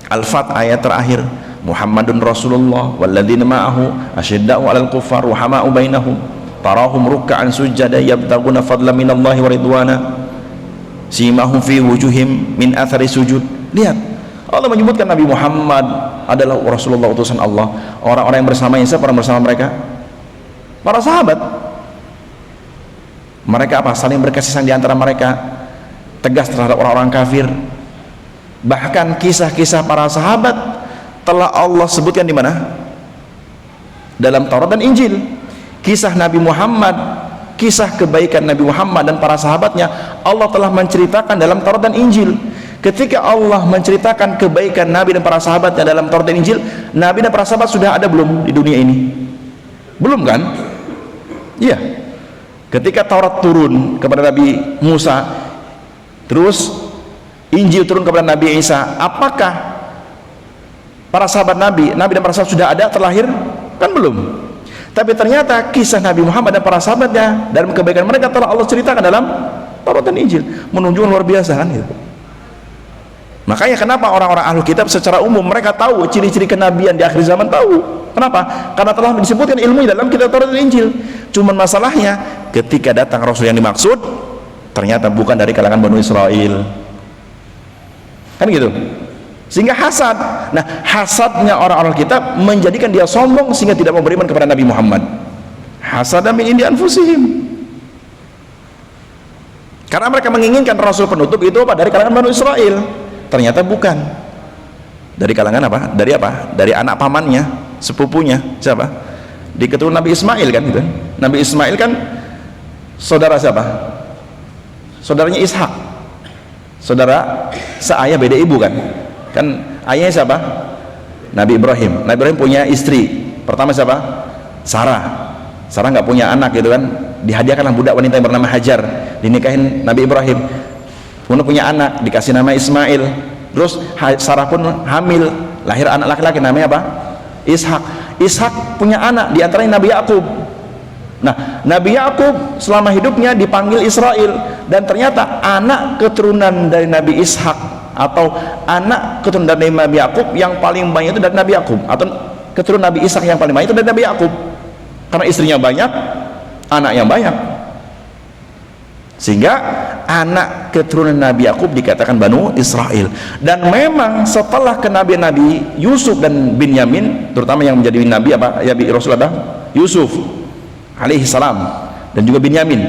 Al-Fat ayat terakhir, Muhammadun Rasulullah walladzina ma'ahu asyidda'u 'alal kuffar ruhama'u bainahum tarahum ruk'an sujada yabtaguna fadlan minallahi wa ridwana simahum fi wujuhim min athari sujud. Lihat, Allah menyebutkan Nabi Muhammad adalah Rasulullah, utusan Allah. Orang-orang yang bersamanya, siapa orang bersama mereka? Para sahabat. Mereka apa? Saling berkasih sayang di antara mereka, tegas terhadap orang-orang kafir. Bahkan kisah-kisah para sahabat telah Allah sebutkan di mana? Dalam Taurat dan Injil. Kisah Nabi Muhammad, kisah kebaikan Nabi Muhammad dan para sahabatnya, Allah telah menceritakan dalam Taurat dan Injil. Ketika Allah menceritakan kebaikan Nabi dan para sahabatnya dalam Taurat dan Injil, Nabi dan para sahabat sudah ada belum di dunia ini? Belum kan? Iya. Ketika Taurat turun kepada Nabi Musa, terus Injil turun kepada Nabi Isa, apakah para sahabat Nabi dan para sahabat sudah ada terlahir? Kan belum. Tapi ternyata kisah Nabi Muhammad dan para sahabatnya dalam kebaikan mereka telah Allah ceritakan dalam Taurat dan Injil. Menunjukkan luar biasa kan gitu. Makanya kenapa orang-orang ahlu kitab secara umum mereka tahu ciri-ciri kenabian di akhir zaman, tahu. Kenapa? Karena telah disebutkan ilmunya dalam kitab Taurat dan Injil. Cuman masalahnya ketika datang Rasul yang dimaksud ternyata bukan dari kalangan Bani Israel. Kan gitu. Sehingga hasad. Nah, hasadnya orang-orang kitab menjadikan dia sombong sehingga tidak mau beriman kepada Nabi Muhammad. Hasad min indi anfusihim. Karena mereka menginginkan Rasul penutup itu apa? Dari kalangan Bani Israel. Ternyata bukan. Dari kalangan apa? Dari apa? Dari anak pamannya, sepupunya. Siapa? Di keturunan Nabi Ismail kan gitu. Nabi Ismail kan saudara siapa? Saudaranya Ishak. Saudara seayah beda ibu kan. Kan ayahnya siapa? Nabi Ibrahim. Nabi Ibrahim punya istri. Pertama siapa? Sarah. Sarah nggak punya anak gitu kan. Dihadiahkanlah budak wanita yang bernama Hajar, dinikahin Nabi Ibrahim. Kemudian punya anak, dikasih nama Ismail. Terus Sarah pun hamil, lahir anak laki-laki namanya apa? Ishak. Ishak punya anak, diantaranya Nabi Yakub. Nah, Nabi Yakub selama hidupnya dipanggil Israel, dan ternyata anak keturunan dari Nabi Ishak atau anak keturunan dari Nabi Yakub yang paling banyak itu dari Nabi Yakub, atau keturunan Nabi Ishak yang paling banyak itu dari Nabi Yakub. Karena istrinya banyak, anak yang banyak, sehingga anak keturunan Nabi Yakub dikatakan Banu Israel. Dan memang setelah kenabian Nabi Yusuf dan Binyamin, terutama yang menjadi nabi apa? Ya Rasul apa? Yusuf alaihi salam dan juga Binyamin,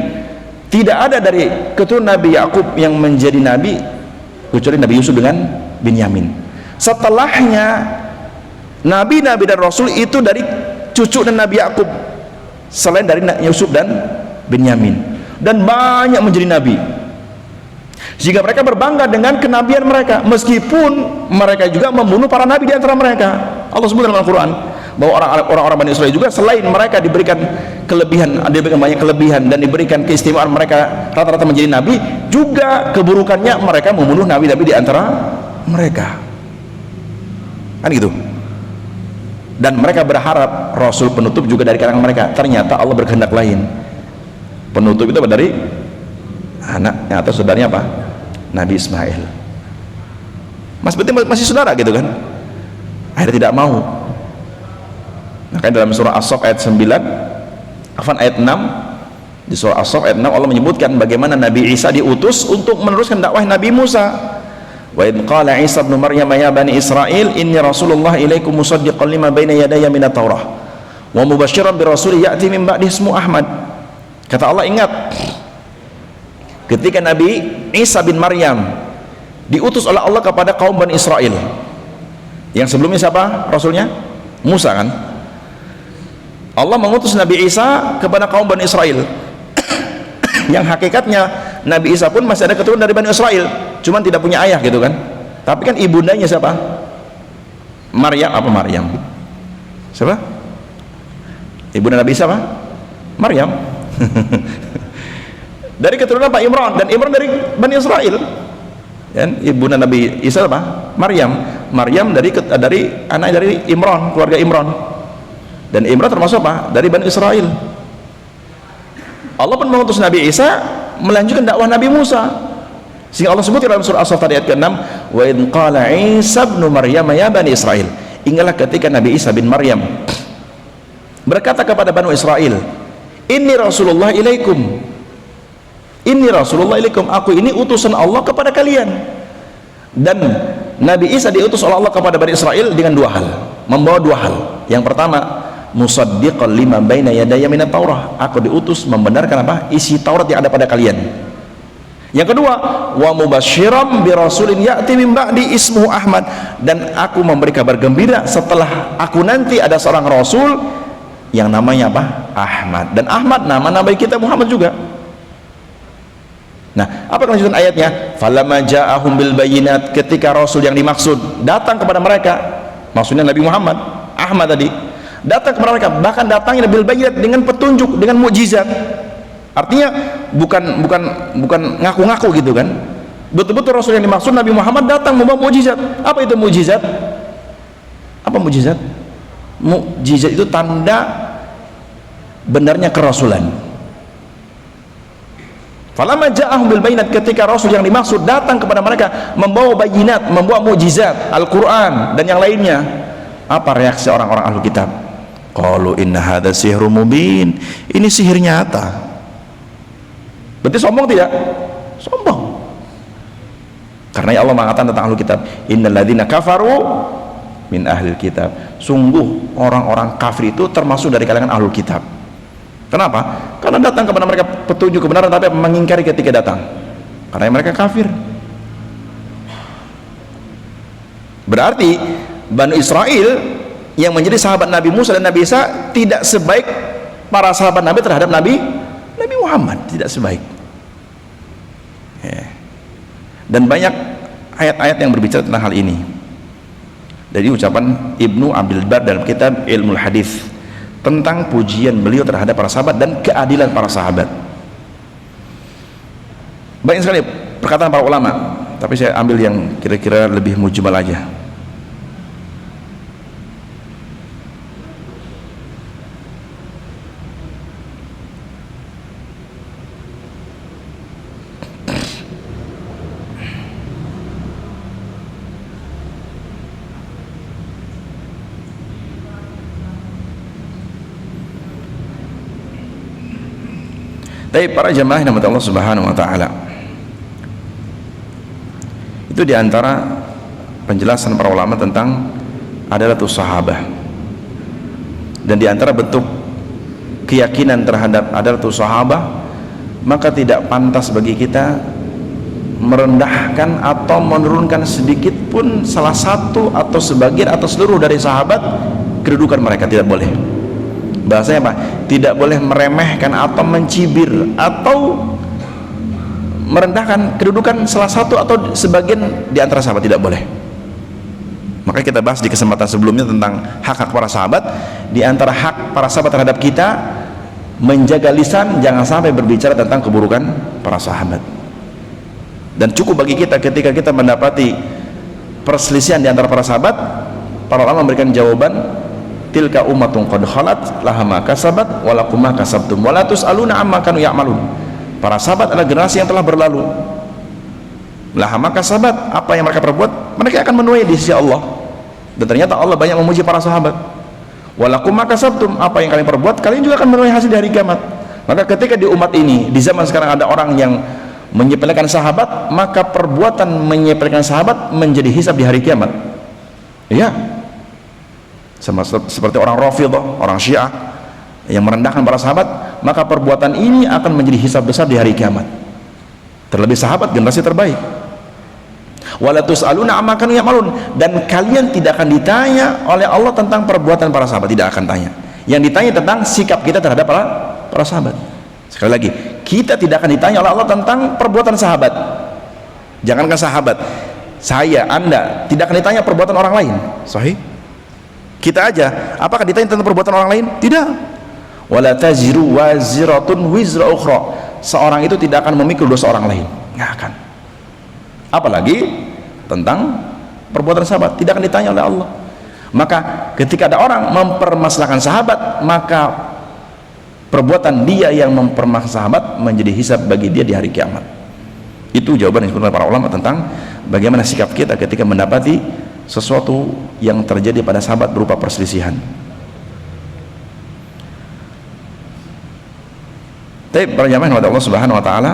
tidak ada dari keturunan Nabi Yakub yang menjadi nabi kecuali Nabi Yusuf dengan Binyamin. Setelahnya nabi-nabi dan rasul itu dari cucu dan Nabi Yakub selain dari Yusuf dan Binyamin, dan banyak menjadi nabi. Sehingga mereka berbangga dengan kenabian mereka, meskipun mereka juga membunuh para nabi di antara mereka. Allah sebut dalam Al-Quran bahwa orang-orang Bani Israil juga selain mereka diberikan kelebihan, diberikan banyak kelebihan dan diberikan keistimewaan mereka rata-rata menjadi nabi, juga keburukannya mereka membunuh nabi-nabi di antara mereka. Kan gitu. Dan mereka berharap rasul penutup juga dari kalangan mereka. Ternyata Allah berkehendak lain. Penutup itu apa? Dari anaknya atau saudaranya apa? Nabi Ismail. Masih saudara gitu kan? Akhirnya tidak mau. Makanya dalam surah As-Saff ayat 9, ayat 6, di surah As-Saff ayat 6 Allah menyebutkan bagaimana Nabi Isa diutus untuk meneruskan dakwah Nabi Musa. Wa idh qala Isa ibn Maryam ya bani Israil inni rasulullah ilaikum musaddiqan lima baina yadayya minat Taurah wa mubasysyiran bi rasulin ya'ti min ba'di ismu Ahmad. Kata Allah, ingat ketika Nabi Isa bin Maryam diutus oleh Allah kepada kaum Bani Israel. Yang sebelumnya siapa rasulnya? Musa kan? Allah mengutus Nabi Isa kepada kaum Bani Israel. Yang hakikatnya Nabi Isa pun masih ada keturunan dari Bani Israel, cuman tidak punya ayah gitu kan. Tapi kan ibundanya siapa? Maryam. Apa Maryam? Siapa? Ibunda Nabi Isa apa? Maryam. Dari keturunan Pak Imran, dan Imran dari Bani Israel. Dan ibunda Nabi Isa apa? Maryam. Maryam dari anak dari Imran, keluarga Imran. Dan Imran termasuk apa? Dari Bani Israel. Allah pun mengutus Nabi Isa melanjutkan dakwah Nabi Musa. Sehingga Allah sebut dalam surah As-Saff ayat ke-6, wa idh qala Isa ibn Maryam ya bani Israil. Ingatlah ketika Nabi Isa bin Maryam berkata kepada Bani Israel, inni rasulullah ilaikum. Inni rasulullah ilaikum, aku ini utusan Allah kepada kalian. Dan Nabi Isa diutus oleh Allah kepada Bani Israel dengan dua hal, membawa dua hal. Yang pertama, musaddiqan lima baina yadayya minat Taurah, aku diutus membenarkan apa? Isi Taurat yang ada pada kalian. Yang kedua, wa mubasysyiran bi rasulin ya'ti min ba'di ismuhu Ahmad, dan aku memberi kabar gembira setelah aku nanti ada seorang rasul yang namanya apa? Ahmad. Dan Ahmad nama nabi kita Muhammad juga. Nah, apa kelanjutan ayatnya? Falamma ja'ahum bil bayyinat, ketika rasul yang dimaksud datang kepada mereka, maksudnya Nabi Muhammad, Ahmad tadi, datang kepada mereka, bahkan datangnya bil bayyinat dengan petunjuk, dengan mukjizat. Artinya bukan ngaku-ngaku gitu kan. Betul-betul rasul yang dimaksud Nabi Muhammad datang membawa mukjizat. Apa itu mukjizat? Apa mukjizat? Mukjizat itu tanda benarnya kerasulan. Falamma ja'ahum bil bayyinat, ketika rasul yang dimaksud datang kepada mereka membawa bayinat, membawa mukjizat, Al-Qur'an dan yang lainnya, apa reaksi orang-orang ahlu kitab? Qalu inna hadza sihrun mubin. Ini sihir nyata. Berarti sombong tidak? Sombong. Karena Allah mengatakan tentang ahlu kitab, innal ladzina kafaru min ahlil kitab. Sungguh orang-orang kafir itu termasuk dari kalangan ahlul kitab. Kenapa? Karena datang kepada mereka petunjuk kebenaran tapi mengingkari ketika datang. Karena mereka kafir. Berarti Bani Israel yang menjadi sahabat Nabi Musa dan Nabi Isa tidak sebaik para sahabat Nabi terhadap Nabi Muhammad, tidak sebaik. Dan banyak ayat-ayat yang berbicara tentang hal ini. Dari ucapan Ibnu Abdul Bar dalam kitab Ilmul Hadis tentang pujian beliau terhadap para sahabat dan keadilan para sahabat. Banyak sekali perkataan para ulama, tapi saya ambil yang kira-kira lebih mujmal aja. Tapi para jamaah yang Allah Subhanahu wa taala, itu diantara penjelasan para ulama tentang adalatus sahabah, dan diantara bentuk keyakinan terhadap adalatus sahabah, maka tidak pantas bagi kita merendahkan atau menurunkan sedikit pun salah satu atau sebagian atau seluruh dari sahabat kedudukan mereka. Tidak boleh. Bahasanya apa? Tidak boleh meremehkan atau mencibir atau merendahkan kedudukan salah satu atau sebagian di antara sahabat, tidak boleh. Maka kita bahas di kesempatan sebelumnya tentang hak-hak para sahabat. Di antara hak para sahabat terhadap kita, menjaga lisan, jangan sampai berbicara tentang keburukan para sahabat. Dan cukup bagi kita ketika kita mendapati perselisihan di antara para sahabat, para ulama memberikan jawaban, tilka ummatun qad khalat laha ma kasabat wa lakum ma kasabtum wa la tusaluna amma kanu ya'malun. Para sahabat adalah generasi yang telah berlalu, laha ma kasabat, apa yang mereka perbuat mereka akan menuai di sisi Allah. Dan ternyata Allah banyak memuji para sahabat. Wa lakum ma kasabtum, apa yang kalian perbuat kalian juga akan menuai hasil di hari kiamat. Maka ketika di umat ini, di zaman sekarang ada orang yang menyepelekan sahabat, maka perbuatan menyepelekan sahabat menjadi hisab di hari kiamat. Iya, sama seperti orang Rafidhah, orang Syiah yang merendahkan para sahabat, maka perbuatan ini akan menjadi hisab besar di hari kiamat. Terlebih sahabat generasi terbaik. Wala tus'aluna amma kanu ya'malun, dan kalian tidak akan ditanya oleh Allah tentang perbuatan para sahabat, tidak akan tanya. Yang ditanya tentang sikap kita terhadap para sahabat. Sekali lagi, kita tidak akan ditanya oleh Allah tentang perbuatan sahabat. Jangankan sahabat, saya, Anda tidak akan ditanya perbuatan orang lain. Sahih? Kita aja, apakah ditanya tentang perbuatan orang lain? Tidak. Wala taziru waziratun wizra ukhra. Seorang itu tidak akan memikul dosa orang lain, nggak akan. Apalagi tentang perbuatan sahabat, tidak akan ditanya oleh Allah. Maka ketika ada orang mempermasalahkan sahabat, maka perbuatan dia yang mempermasalahkan sahabat menjadi hisab bagi dia di hari kiamat. Itu jawaban yang disebutkan para ulama tentang bagaimana sikap kita ketika mendapati sesuatu yang terjadi pada sahabat berupa perselisihan. Tapi para jamaah yang Allah Subhanahu wa taala,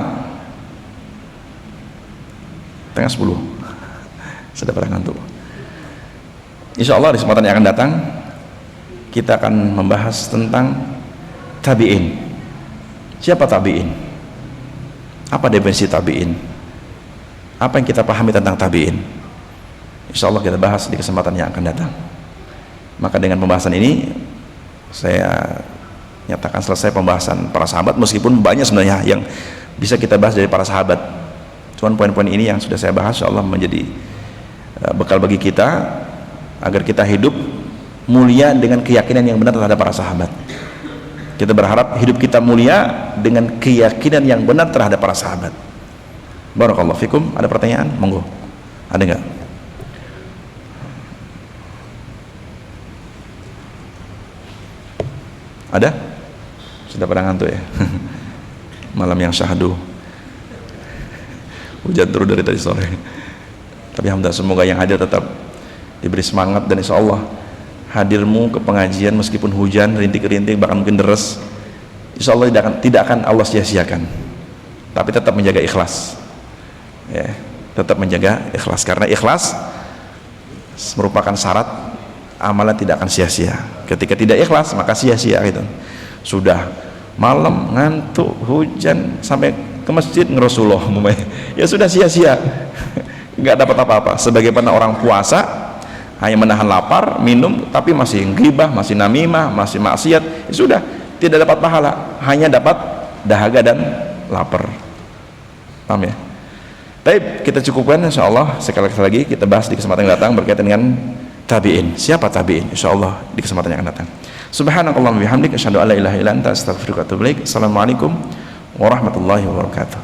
tengah 10 sudah pada ngantuk. Insyaallah di kesempatan yang akan datang kita akan membahas tentang tabi'in. Siapa tabi'in? Apa definisi tabi'in? Apa yang kita pahami tentang tabi'in? Insyaallah kita bahas di kesempatan yang akan datang. Maka dengan pembahasan ini saya nyatakan selesai pembahasan para sahabat, meskipun banyak sebenarnya yang bisa kita bahas dari para sahabat. Cuman poin-poin ini yang sudah saya bahas insyaallah menjadi bekal bagi kita agar kita hidup mulia dengan keyakinan yang benar terhadap para sahabat. Kita berharap hidup kita mulia dengan keyakinan yang benar terhadap para sahabat. Barakallahu fikum. Ada pertanyaan? Monggo. Ada enggak? Ada? Sudah pada ngantuk ya? Malam yang syahdu. Hujan terus dari tadi sore. Tapi alhamdulillah semoga yang hadir tetap diberi semangat, dan insya Allah hadirmu ke pengajian meskipun hujan, rintik-rintik, bahkan mungkin deres, insya Allah tidak akan Allah sia-siakan. Tapi tetap menjaga ikhlas ya, tetap menjaga ikhlas, karena ikhlas merupakan syarat amalan tidak akan sia-sia. Ketika tidak ikhlas maka sia-sia gitu. Sudah malam ngantuk, hujan, sampai ke masjid ngerosulullah ya sudah sia-sia, nggak dapat apa-apa. Sebagaimana orang puasa hanya menahan lapar, minum, tapi masih ghibah, masih namimah, masih maksiat, ya sudah tidak dapat pahala, hanya dapat dahaga dan lapar. Paham ya? Baik, kita cukupkan insyaallah. Sekali lagi kita bahas di kesempatan yang datang berkaitan dengan tabi'in. Siapa tabi'in? Insyaallah di kesempatan yang akan datang. Subhanakallahumma bihamdik asyhadu an la ilaha illa anta astaghfiruka wa atubu ilaik. Assalamualaikum warahmatullahi wabarakatuh.